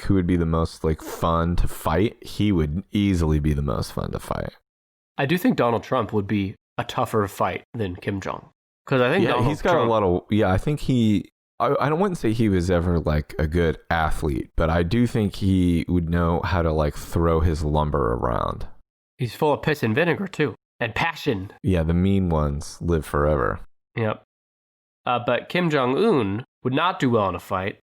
would be the most like fun to fight, he would easily be the most fun to fight. I do think Donald Trump would be a tougher fight than Kim Jong. Because I think he's got a lot of. Yeah, I think I wouldn't say he was ever like a good athlete, but I do think he would know how to like throw his lumber around. He's full of piss and vinegar too, and passion. Yeah, the mean ones live forever. Yep. But Kim Jong-un would not do well in a fight.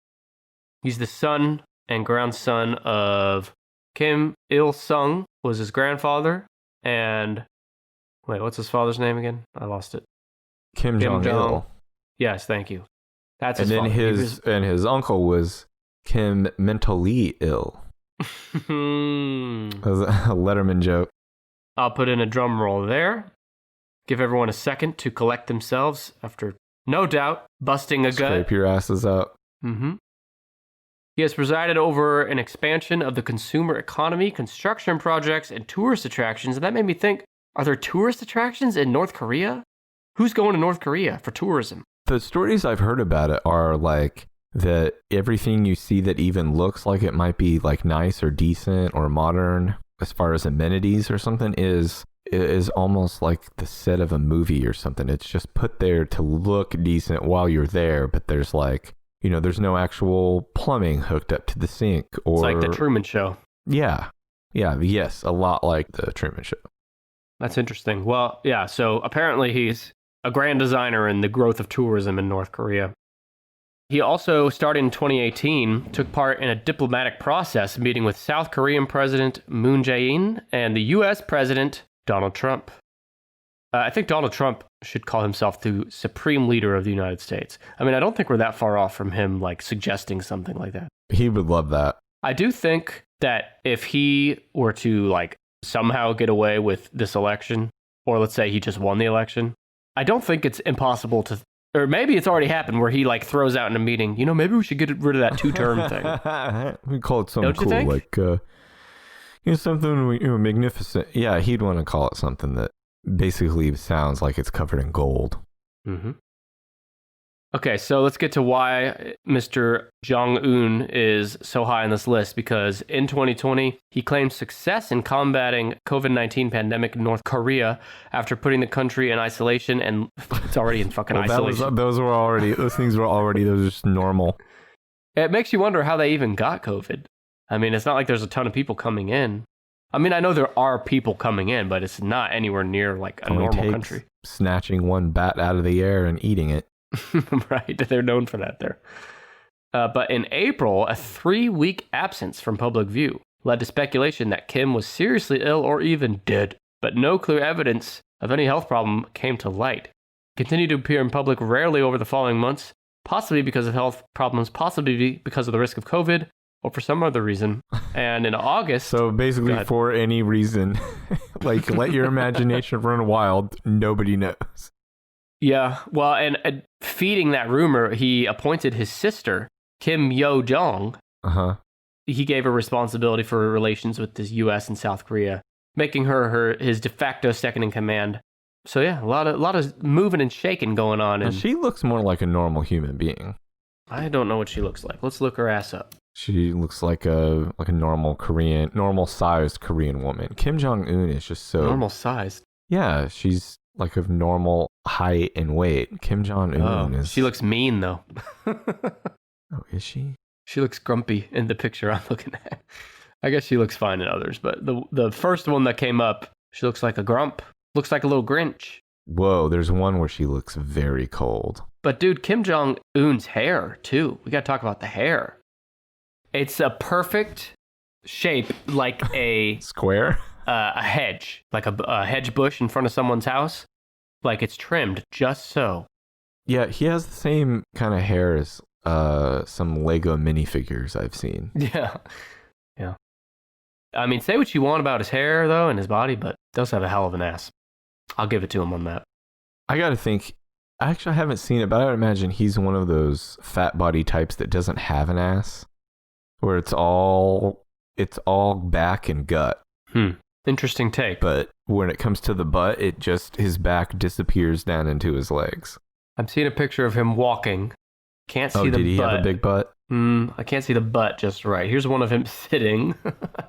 He's the son and grandson of Kim Il-sung, was his grandfather, and wait, what's his father's name again? I lost it. Kim Jong-il. Yes, thank you. That's his father. And his uncle was Kim mentally ill. That was a Letterman joke. I'll put in a drum roll there. Give everyone a second to collect themselves after, no doubt, busting a gut. Scrape your asses out. Mm-hmm. He has presided over an expansion of the consumer economy, construction projects, and tourist attractions. And that made me think, are there tourist attractions in North Korea? Who's going to North Korea for tourism? The stories I've heard about it are like that everything you see that even looks like it might be like nice or decent or modern as far as amenities or something is almost like the set of a movie or something. It's just put there to look decent while you're there, but there's like, you know, there's no actual plumbing hooked up to the sink. Or it's like the Truman Show. Yeah. Yes, a lot like the Truman Show. That's interesting. Well, yeah, so apparently he's a grand designer in the growth of tourism in North Korea. He also, starting in 2018, took part in a diplomatic process meeting with South Korean President Moon Jae-in and the U.S. President Donald Trump. I think Donald Trump should call himself the supreme leader of the United States. I mean, I don't think we're that far off from him, like, suggesting something like that. He would love that. I do think that if he were to, like, somehow get away with this election, or let's say he just won the election, I don't think it's impossible to, or maybe it's already happened where he like throws out in a meeting, you know, maybe we should get rid of that 2-term thing. We call it something cool, like, you know, something magnificent. Yeah, he'd want to call it something that basically sounds like it's covered in gold. Mm-hmm. Okay, so let's get to why Mr. Jong-un is so high on this list, because in 2020, he claimed success in combating COVID-19 pandemic in North Korea after putting the country in isolation, and it's already in fucking isolation. Those things were already just normal. It makes you wonder how they even got COVID. I mean, it's not like there's a ton of people coming in. I mean, I know there are people coming in, but it's not anywhere near like a normal country. Snatching one bat out of the air and eating it. Right, they're known for that there. But in April, a 3-week absence from public view led to speculation that Kim was seriously ill or even dead, but no clear evidence of any health problem came to light. Continued to appear in public rarely over the following months, possibly because of health problems, possibly because of the risk of COVID, or for some other reason. And in August... So basically for any reason, like let your imagination run wild, nobody knows. Yeah, well, and feeding that rumor, he appointed his sister, Kim Yo-jong. Uh-huh. He gave her responsibility for relations with the U.S. and South Korea, making her his de facto second in command. So yeah, a lot of moving and shaking going on. And she looks more like a normal human being. I don't know what she looks like. Let's look her ass up. She looks like a normal sized Korean woman. Kim Jong-un is just so normal sized. Yeah, she's like of normal height and weight. Kim Jong-un is... She looks mean, though. Oh, is she? She looks grumpy in the picture I'm looking at. I guess she looks fine in others, but the first one that came up, she looks like a grump. Looks like a little Grinch. Whoa, there's one where she looks very cold. But dude, Kim Jong-un's hair, too. We gotta talk about the hair. It's a perfect shape, like a... Square? A hedge, like a hedge bush in front of someone's house. Like it's trimmed just so. Yeah, he has the same kind of hair as some Lego minifigures I've seen. Yeah. I mean, say what you want about his hair, though, and his body, but he does have a hell of an ass. I'll give it to him on that. I gotta think. Actually, I haven't seen it, but I would imagine he's one of those fat body types that doesn't have an ass, where it's all back and gut. Interesting take. But when it comes to the butt, his back disappears down into his legs. I'm seeing a picture of him walking. Can't see the butt. Did he have a big butt? I can't see the butt just right. Here's one of him sitting,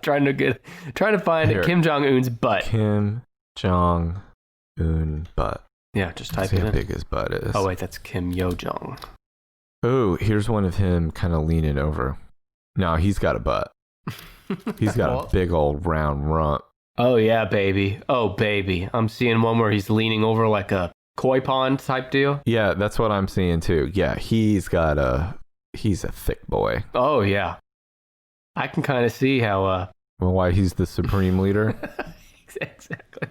trying to find Kim Jong-un's butt. Kim Jong-un butt. Yeah, just type See it how in. big his butt is. Oh, wait, that's Kim Yo-jong. Oh, here's one of him kind of leaning over. No, he's got a butt. He's got a big old round rump. Oh, yeah, baby. Oh, baby. I'm seeing one where he's leaning over like a koi pond type deal. Yeah, that's what I'm seeing too. Yeah, he's a thick boy. Oh, yeah. I can kind of see how... Well, why he's the supreme leader? Exactly.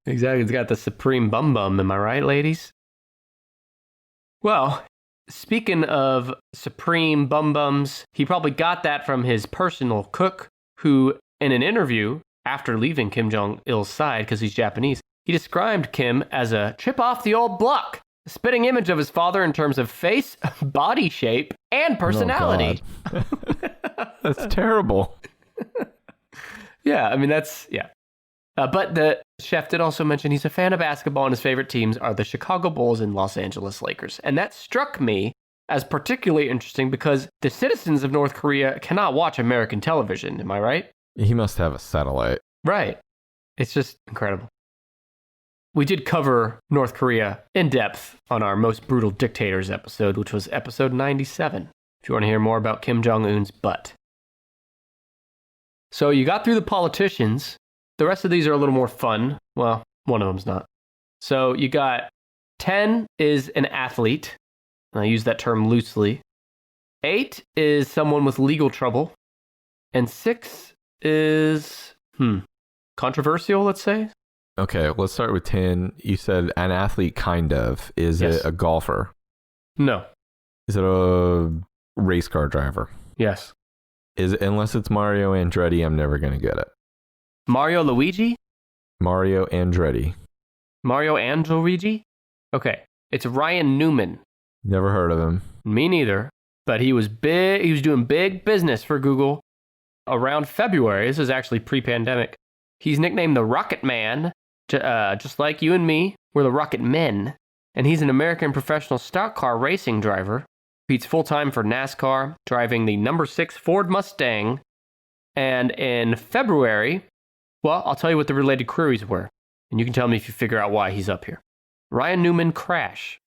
He's got the supreme bum, am I right, ladies? Well, speaking of supreme bums, he probably got that from his personal cook, who, in an interview after leaving Kim Jong-il's side, because he's Japanese, he described Kim as a chip off the old block, a spitting image of his father in terms of face, body shape, and personality. Oh, that's terrible. Yeah, I mean, yeah. But the chef did also mention he's a fan of basketball and his favorite teams are the Chicago Bulls and Los Angeles Lakers. And that struck me as particularly interesting because the citizens of North Korea cannot watch American television. Am I right? He must have a satellite. Right. It's just incredible. We did cover North Korea in depth on our Most Brutal Dictators episode, which was episode 97, if you want to hear more about Kim Jong-un's butt. So you got through the politicians. The rest of these are a little more fun. Well, one of them's not. So you got 10 is an athlete. I use that term loosely. 8 is someone with legal trouble. And 6 is, controversial, let's say. Okay, let's start with 10. You said an athlete, kind of. Is Yes. it a golfer? No. Is it a race car driver? Yes. Unless it's Mario Andretti, I'm never going to get it. Mario Luigi? Mario Andretti. Mario Andretti? Okay. It's Ryan Newman. Never heard of him. Me neither. But he was big. He was doing big business for Google around February. This is actually pre-pandemic. He's nicknamed the Rocket Man, just like you and me. We're the Rocket Men. And he's an American professional stock car racing driver. Competes full-time for NASCAR, driving the number 6 Ford Mustang. And in February, well, I'll tell you what the related queries were. And you can tell me if you figure out why he's up here. Ryan Newman crash.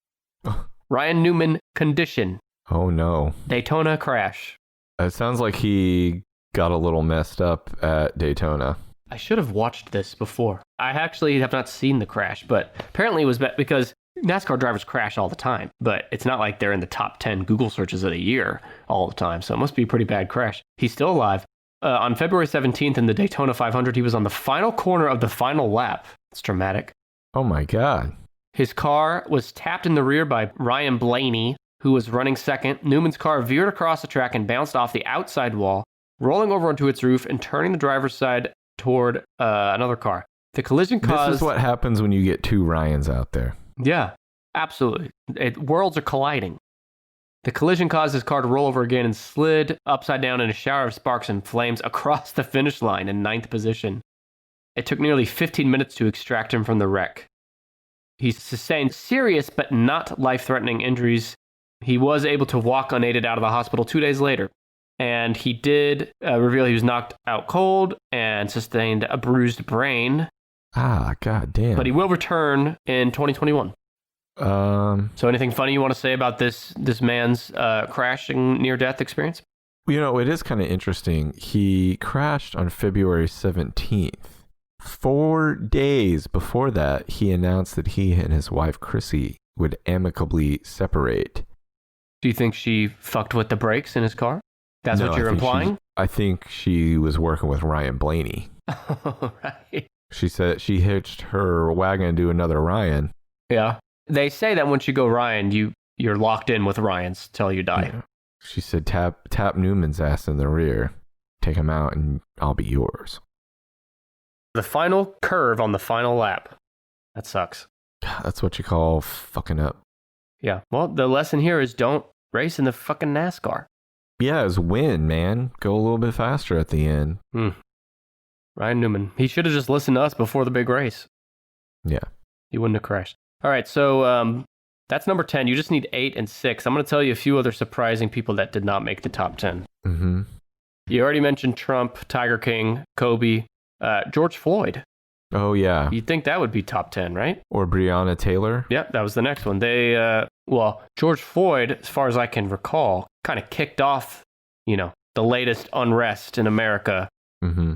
Ryan Newman condition. Oh, no. Daytona crash. It sounds like he got a little messed up at Daytona. I should have watched this before. I actually have not seen the crash, but apparently it was because NASCAR drivers crash all the time, but it's not like they're in the top 10 Google searches of the year all the time, so it must be a pretty bad crash. He's still alive. On February 17th in the Daytona 500, he was on the final corner of the final lap. It's dramatic. Oh, my God. His car was tapped in the rear by Ryan Blaney, who was running second. Newman's car veered across the track and bounced off the outside wall, rolling over onto its roof and turning the driver's side toward another car. The collision caused... This is what happens when you get 2 Ryans out there. Yeah, absolutely. Worlds are colliding. The collision caused his car to roll over again and slid upside down in a shower of sparks and flames across the finish line in 9th position. It took nearly 15 minutes to extract him from the wreck. He sustained serious but not life-threatening injuries. He was able to walk unaided out of the hospital 2 days later. And he did reveal he was knocked out cold and sustained a bruised brain. Ah, God damn. But he will return in 2021. So anything funny you want to say about this man's crashing near-death experience? You know, it is kind of interesting. He crashed on February 17th. 4 days before that, he announced that he and his wife, Chrissy, would amicably separate. Do you think she fucked with the brakes in his car? That's what you're implying? I think she was working with Ryan Blaney. Oh, right. She said she hitched her wagon to another Ryan. Yeah. They say that once you go Ryan, you're locked in with Ryans till you die. Yeah. She said, tap Newman's ass in the rear, take him out, and I'll be yours. The final curve on the final lap. That sucks. That's what you call fucking up. Yeah. Well, the lesson here is don't race in the fucking NASCAR. Yeah, it's win, man. Go a little bit faster at the end. Ryan Newman. He should have just listened to us before the big race. Yeah. He wouldn't have crashed. All right, so that's number 10. You just need 8 and 6. I'm going to tell you a few other surprising people that did not make the top 10. Mm-hmm. You already mentioned Trump, Tiger King, Kobe, George Floyd. Oh, yeah. You'd think that would be top 10, right? Or Breonna Taylor. Yep, that was the next one. George Floyd, as far as I can recall, kind of kicked off, the latest unrest in America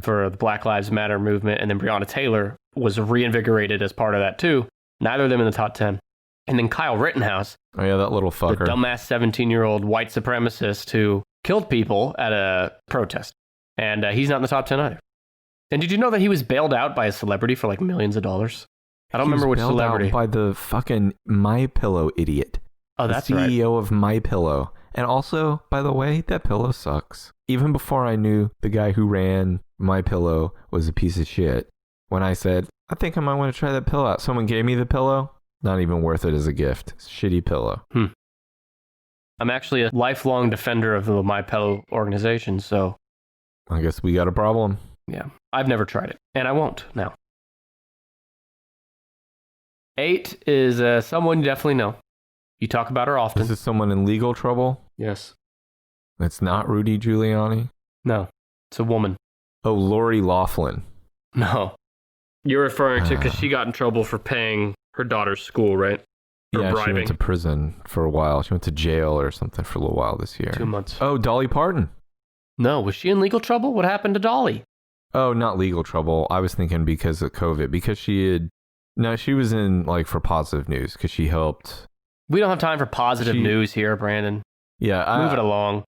for the Black Lives Matter movement. And then Breonna Taylor was reinvigorated as part of that too. Neither of them in the top 10. And then Kyle Rittenhouse. Oh, yeah, that little fucker. The dumbass 17-year-old white supremacist who killed people at a protest. And he's not in the top 10 either. And did you know that he was bailed out by a celebrity for like millions of dollars? I don't remember which celebrity. Out by the fucking MyPillow idiot. Oh, that's the right. CEO of MyPillow. And also, by the way, that pillow sucks. Even before I knew the guy who ran MyPillow was a piece of shit. When I said, I think I might want to try that pillow out, someone gave me the pillow. Not even worth it as a gift. It's a shitty pillow. I'm actually a lifelong defender of the MyPillow organization, so I guess we got a problem. Yeah. I've never tried it, and I won't now. 8 is someone you definitely know. You talk about her often. Is this someone in legal trouble? Yes. It's not Rudy Giuliani? No. It's a woman. Oh, Lori Loughlin. No. You're referring to because she got in trouble for paying her daughter's school, right? Or yeah, bribing. She went to prison for a while. She went to jail or something for a little while this year. 2 months. Oh, Dolly Parton. No. Was she in legal trouble? What happened to Dolly? Oh, not legal trouble. I was thinking because of COVID. Because she was in for positive news because she helped. We don't have time for positive news here, Brandon. Yeah. Move it along.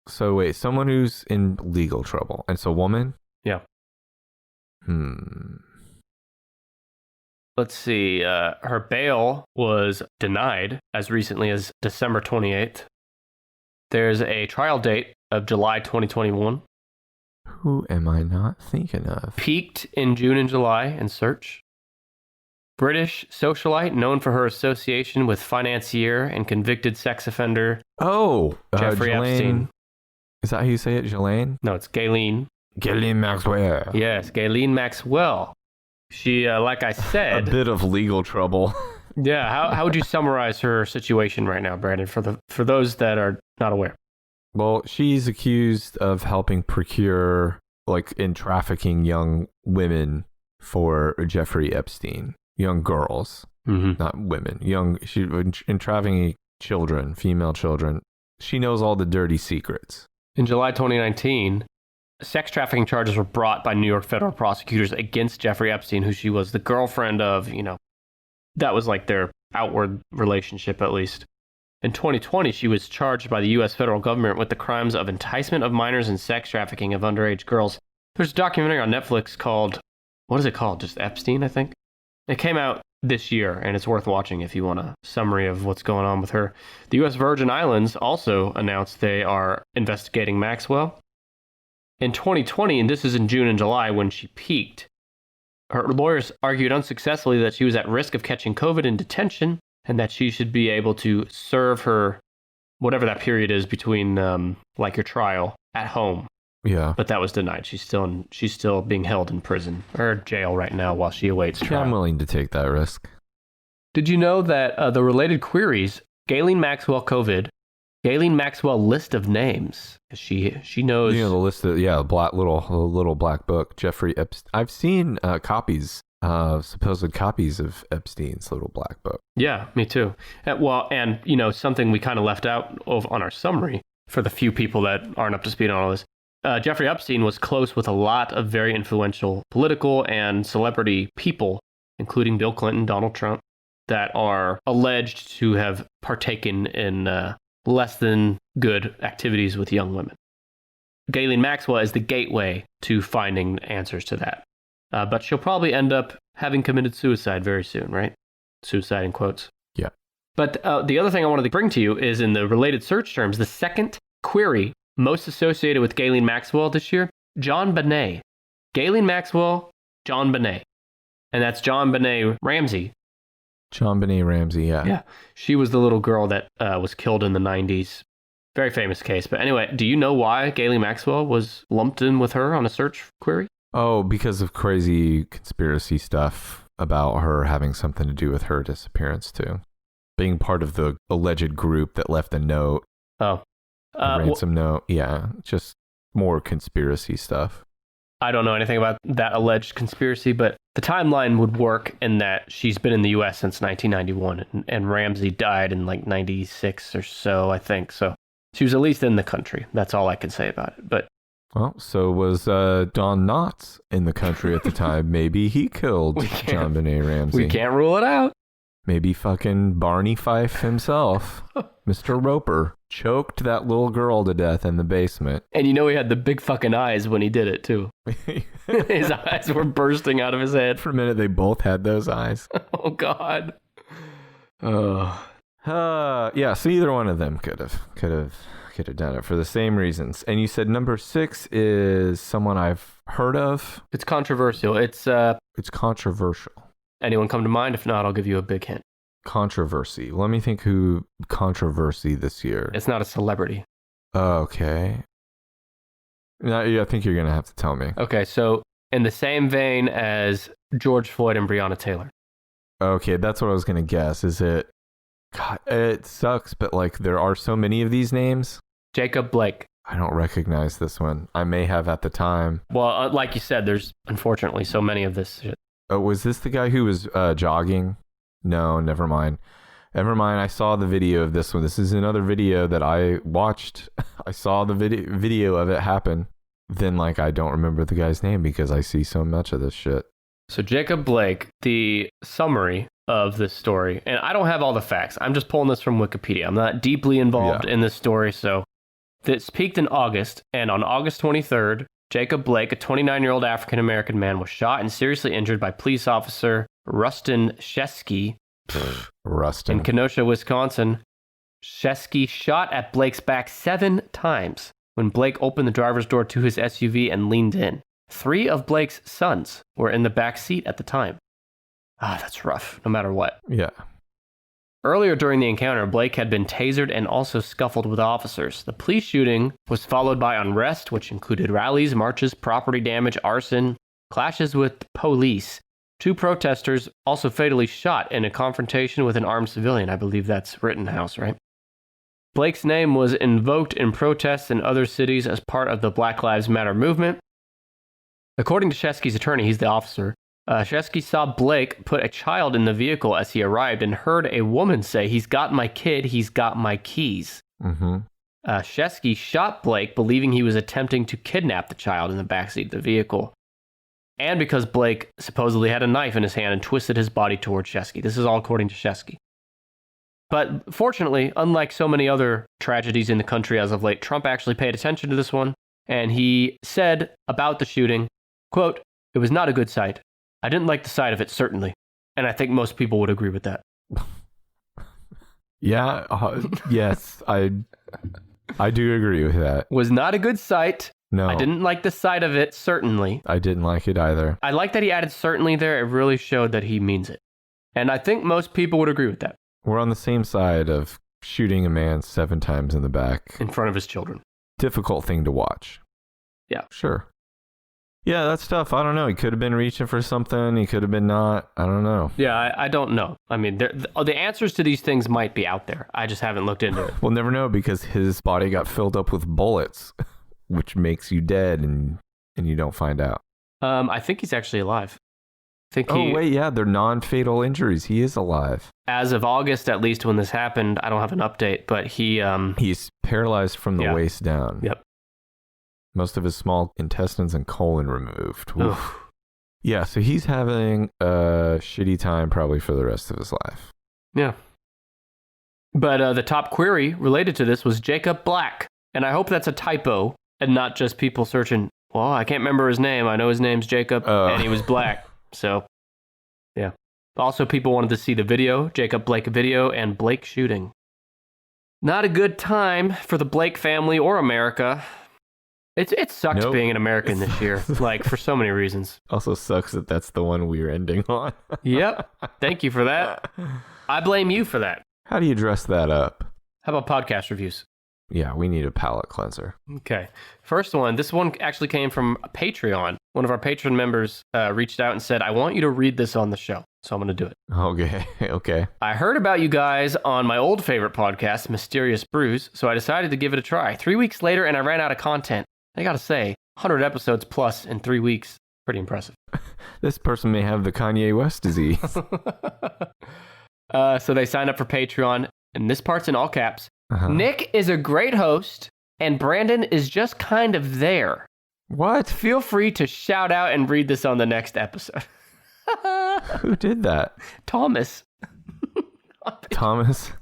So wait, someone who's in legal trouble. And it's a woman? Yeah. Let's see. Her bail was denied as recently as December 28th. There's a trial date of July 2021. Who am I not thinking of? Peaked in June and July in search. British socialite known for her association with financier and convicted sex offender Ghislaine. Jeffrey Epstein. Is that how you say it, Ghislaine? No, it's Ghislaine. Ghislaine Maxwell. Yes, Ghislaine Maxwell. She, like I said... a bit of legal trouble. Yeah, how would you summarize her situation right now, Brandon, for those that are not aware? Well, she's accused of helping procure, in trafficking young women for Jeffrey Epstein. Young girls, not women. In trafficking children, female children. She knows all the dirty secrets. In July 2019, sex trafficking charges were brought by New York federal prosecutors against Jeffrey Epstein, who she was the girlfriend of, that was their outward relationship at least. In 2020, she was charged by the U.S. federal government with the crimes of enticement of minors and sex trafficking of underage girls. There's a documentary on Netflix called, what is it called? Just Epstein, I think? It came out this year, and it's worth watching if you want a summary of what's going on with her. The U.S. Virgin Islands also announced they are investigating Maxwell. In 2020, and this is in June and July when she peaked, her lawyers argued unsuccessfully that she was at risk of catching COVID in detention and that she should be able to serve her, whatever that period is between your trial, at home. Yeah. But that was denied. She's still being held in prison or jail right now while she awaits trial. I'm willing to take that risk. Did you know that the related queries, Ghislaine Maxwell COVID, Ghislaine Maxwell list of names? She knows. The list of, little black book, Jeffrey Epstein. I've seen supposed copies of Epstein's little black book. Yeah, me too. And something we kind of left out on our summary for the few people that aren't up to speed on all this. Jeffrey Epstein was close with a lot of very influential political and celebrity people, including Bill Clinton, Donald Trump, that are alleged to have partaken in less than good activities with young women. Ghislaine Maxwell is the gateway to finding answers to that. But she'll probably end up having committed suicide very soon, right? Suicide in quotes. Yeah. But the other thing I wanted to bring to you is in the related search terms, the second query most associated with Ghislaine Maxwell this year, JonBenét. Ghislaine Maxwell, JonBenét. And that's JonBenét Ramsey. JonBenét Ramsey, yeah. Yeah. She was the little girl that was killed in the 90s. Very famous case. But anyway, do you know why Ghislaine Maxwell was lumped in with her on a search query? Oh, because of crazy conspiracy stuff about her having something to do with her disappearance, too. Being part of the alleged group that left a note. Oh. A ransom note. Yeah, just more conspiracy stuff. I don't know anything about that alleged conspiracy, but the timeline would work in that she's been in the U.S. since 1991, and Ramsey died in like 96 or so, I think. So she was at least in the country. That's all I can say about it. But well, so was Don Knotts in the country at the time. Maybe he killed John Benet Ramsey. We can't rule it out. Maybe fucking Barney Fife himself, Mr. Roper, choked that little girl to death in the basement. And you know he had the big fucking eyes when he did it, too. His eyes were bursting out of his head. For a minute, they both had those eyes. Oh, God. Yeah, so either one of them could have done it for the same reasons. And you said number 6 is someone I've heard of. It's controversial. It's controversial. Anyone come to mind? If not, I'll give you a big hint. Controversy. Let me think who controversy this year. It's not a celebrity. Okay. No, yeah, I think you're going to have to tell me. Okay, so in the same vein as George Floyd and Breonna Taylor. Okay, that's what I was going to guess. Is it... God, it sucks, but like there are so many of these names. Jacob Blake. I don't recognize this one. I may have at the time. Well, like you said, there's unfortunately so many of this shit. Oh, was this the guy who was jogging? No, never mind. Never mind. I saw the video of this one. This is another video that I watched. I saw the video of it happen. Then, like, I don't remember the guy's name because I see so much of this shit. So Jacob Blake, the summary of this story, and I don't have all the facts. I'm just pulling this from Wikipedia. I'm not deeply involved in this story. So this peaked in August, and on August 23rd, Jacob Blake, a 29-year-old African-American man, was shot and seriously injured by police officer Rustin Shesky in Kenosha, Wisconsin. Shesky shot at Blake's back 7 times when Blake opened the driver's door to his SUV and leaned in. 3 of Blake's sons were in the back seat at the time. That's rough, no matter what. Yeah. Earlier during the encounter, Blake had been tasered and also scuffled with officers. The police shooting was followed by unrest, which included rallies, marches, property damage, arson, clashes with police. 2 protesters also fatally shot in a confrontation with an armed civilian. I believe that's Rittenhouse, right? Blake's name was invoked in protests in other cities as part of the Black Lives Matter movement. According to Shesky's attorney, he's the officer, Shesky saw Blake put a child in the vehicle as he arrived and heard a woman say, "He's got my kid, he's got my keys." Mm-hmm. Shesky shot Blake, believing he was attempting to kidnap the child in the backseat of the vehicle. And because Blake supposedly had a knife in his hand and twisted his body toward Shesky. This is all according to Shesky. But fortunately, unlike so many other tragedies in the country as of late, Trump actually paid attention to this one. And he said about the shooting, quote, "It was not a good sight. I didn't like the sight of it, certainly." And I think most people would agree with that. Yeah, yes, I do agree with that. Was not a good sight. No. I didn't like the sight of it, certainly. I didn't like it either. I like that he added certainly there. It really showed that he means it. And I think most people would agree with that. We're on the same side of shooting a man 7 times in the back. In front of his children. Difficult thing to watch. Yeah. Sure. Yeah, that's tough. I don't know. He could have been reaching for something. He could have been not. I don't know. Yeah, I don't know. I mean, the answers to these things might be out there. I just haven't looked into it. We'll never know because his body got filled up with bullets, which makes you dead and you don't find out. I think he's actually alive. Wait, yeah, they're non-fatal injuries. He is alive. As of August, at least when this happened, I don't have an update, but he's paralyzed from the waist down. Yep. Most of his small intestines and colon removed. Yeah, so he's having a shitty time probably for the rest of his life. Yeah. But the top query related to this was Jacob Black. And I hope that's a typo and not just people searching, well, I can't remember his name. I know his name's Jacob and he was black. So, yeah. Also, people wanted to see the video, Jacob Blake video, and Blake shooting. Not a good time for the Blake family or America. It sucks being an American this year, like, for so many reasons. Also sucks that that's the one we're ending on. Yep. Thank you for that. I blame you for that. How do you dress that up? How about podcast reviews? Yeah, we need a palate cleanser. Okay. First one. This one actually came from Patreon. One of our patron members reached out and said, "I want you to read this on the show." So I'm going to do it. Okay. I heard about you guys on my old favorite podcast, Mysterious Brews, so I decided to give it a try. 3 weeks later, and I ran out of content. I gotta say, 100 episodes plus in 3 weeks. Pretty impressive. This person may have the Kanye West disease. So they signed up for Patreon, and this part's in all caps. Uh-huh. Nick is a great host, and Brandon is just kind of there. What? Feel free to shout out and read this on the next episode. Who did that? Thomas. Thomas?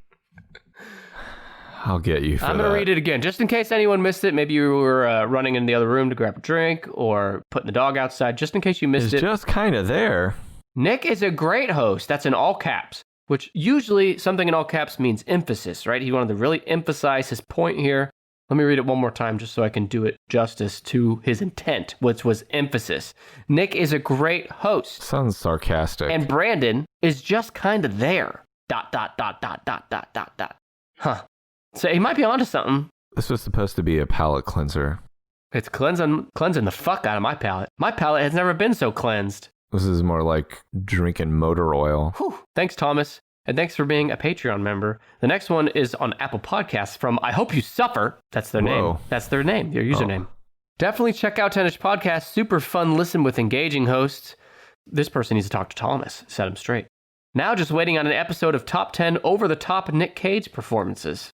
I'll get you for I'm going to read it again, just in case anyone missed it. Maybe you were running in the other room to grab a drink or putting the dog outside, just in case you missed it. It's just kind of there. Nick is a great host. That's in all caps, which usually something in all caps means emphasis, right? He wanted to really emphasize his point here. Let me read it one more time just so I can do it justice to his intent, which was emphasis. Nick is a great host. Sounds sarcastic. And Brandon is just kind of there. ... Huh. So he might be onto something. This was supposed to be a palate cleanser. It's cleansing the fuck out of my palate. My palate has never been so cleansed. This is more like drinking motor oil. Whew. Thanks, Thomas. And thanks for being a Patreon member. The next one is on Apple Podcasts from I Hope You Suffer. That's their name. That's their name, their username. Definitely check out 10-ish Podcast. Super fun listen with engaging hosts. This person needs to talk to Thomas. Set him straight. Now just waiting on an episode of Top 10 over-the-top Nick Cage performances.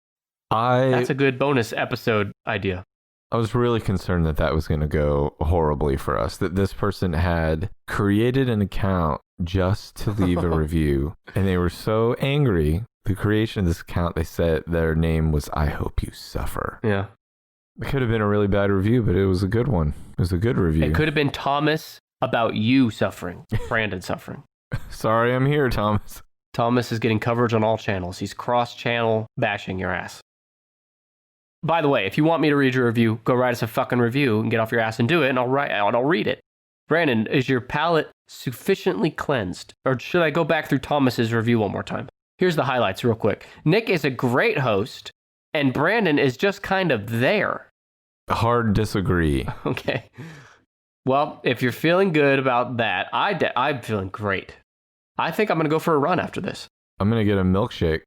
That's a good bonus episode idea. I was really concerned that was going to go horribly for us, that this person had created an account just to leave a review, and they were so angry. The creation of this account, they said their name was I Hope You Suffer. Yeah. It could have been a really bad review, but it was a good one. It was a good review. It could have been Thomas about you suffering, Brandon suffering. Sorry, I'm here, Thomas. Thomas is getting coverage on all channels. He's cross-channel bashing your ass. By the way, if you want me to read your review, go write us a fucking review and get off your ass and do it, and I'll read it. Brandon, is your palate sufficiently cleansed? Or should I go back through Thomas's review one more time? Here's the highlights real quick. Nick is a great host, and Brandon is just kind of there. Hard disagree. Okay. Well, if you're feeling good about that, I'm feeling great. I think I'm going to go for a run after this. I'm going to get a milkshake.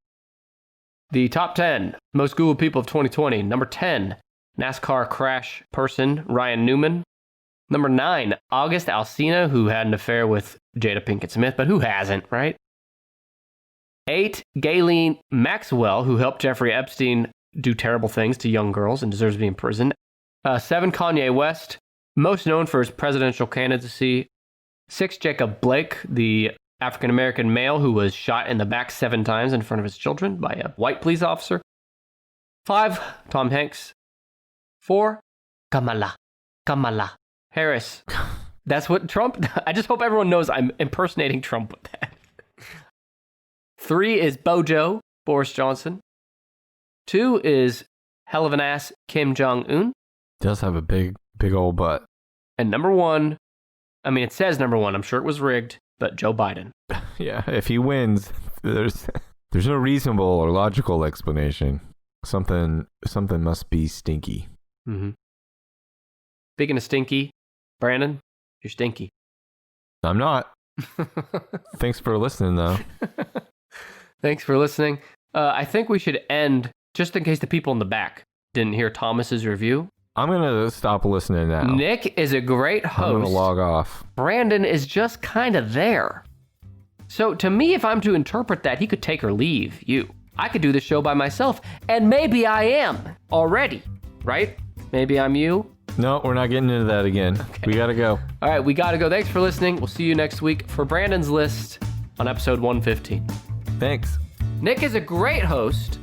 The top 10 most Googled people of 2020. Number 10, NASCAR crash person, Ryan Newman. Number 9, August Alsina, who had an affair with Jada Pinkett Smith, but who hasn't, right? 8, Ghislaine Maxwell, who helped Jeffrey Epstein do terrible things to young girls and deserves to be in prison. 7, Kanye West, most known for his presidential candidacy. 6, Jacob Blake, the African-American male who was shot in the back 7 times in front of his children by a white police officer. 5, Tom Hanks. 4, Kamala Harris. That's what Trump... I just hope everyone knows I'm impersonating Trump with that. 3 is Bojo, Boris Johnson. 2 is hell of an ass, Kim Jong-un. Does have a big old butt. And number 1, I mean, it says number 1. I'm sure it was rigged. But Joe Biden. Yeah, if he wins, there's no reasonable or logical explanation. Something must be stinky. Mm-hmm. Speaking of stinky, Brandon, you're stinky. I'm not. Thanks for listening, though. Thanks for listening. I think we should end, just in case the people in the back didn't hear Thomas's review. I'm going to stop listening now. Nick is a great host. I'm going to log off. Brandon is just kind of there. So to me, if I'm to interpret that, he could take or leave you. I could do this show by myself, and maybe I am already, right? Maybe I'm you. No, we're not getting into that again. Okay. We got to go. All right, we got to go. Thanks for listening. We'll see you next week for Brandon's List on episode 115. Thanks. Nick is a great host,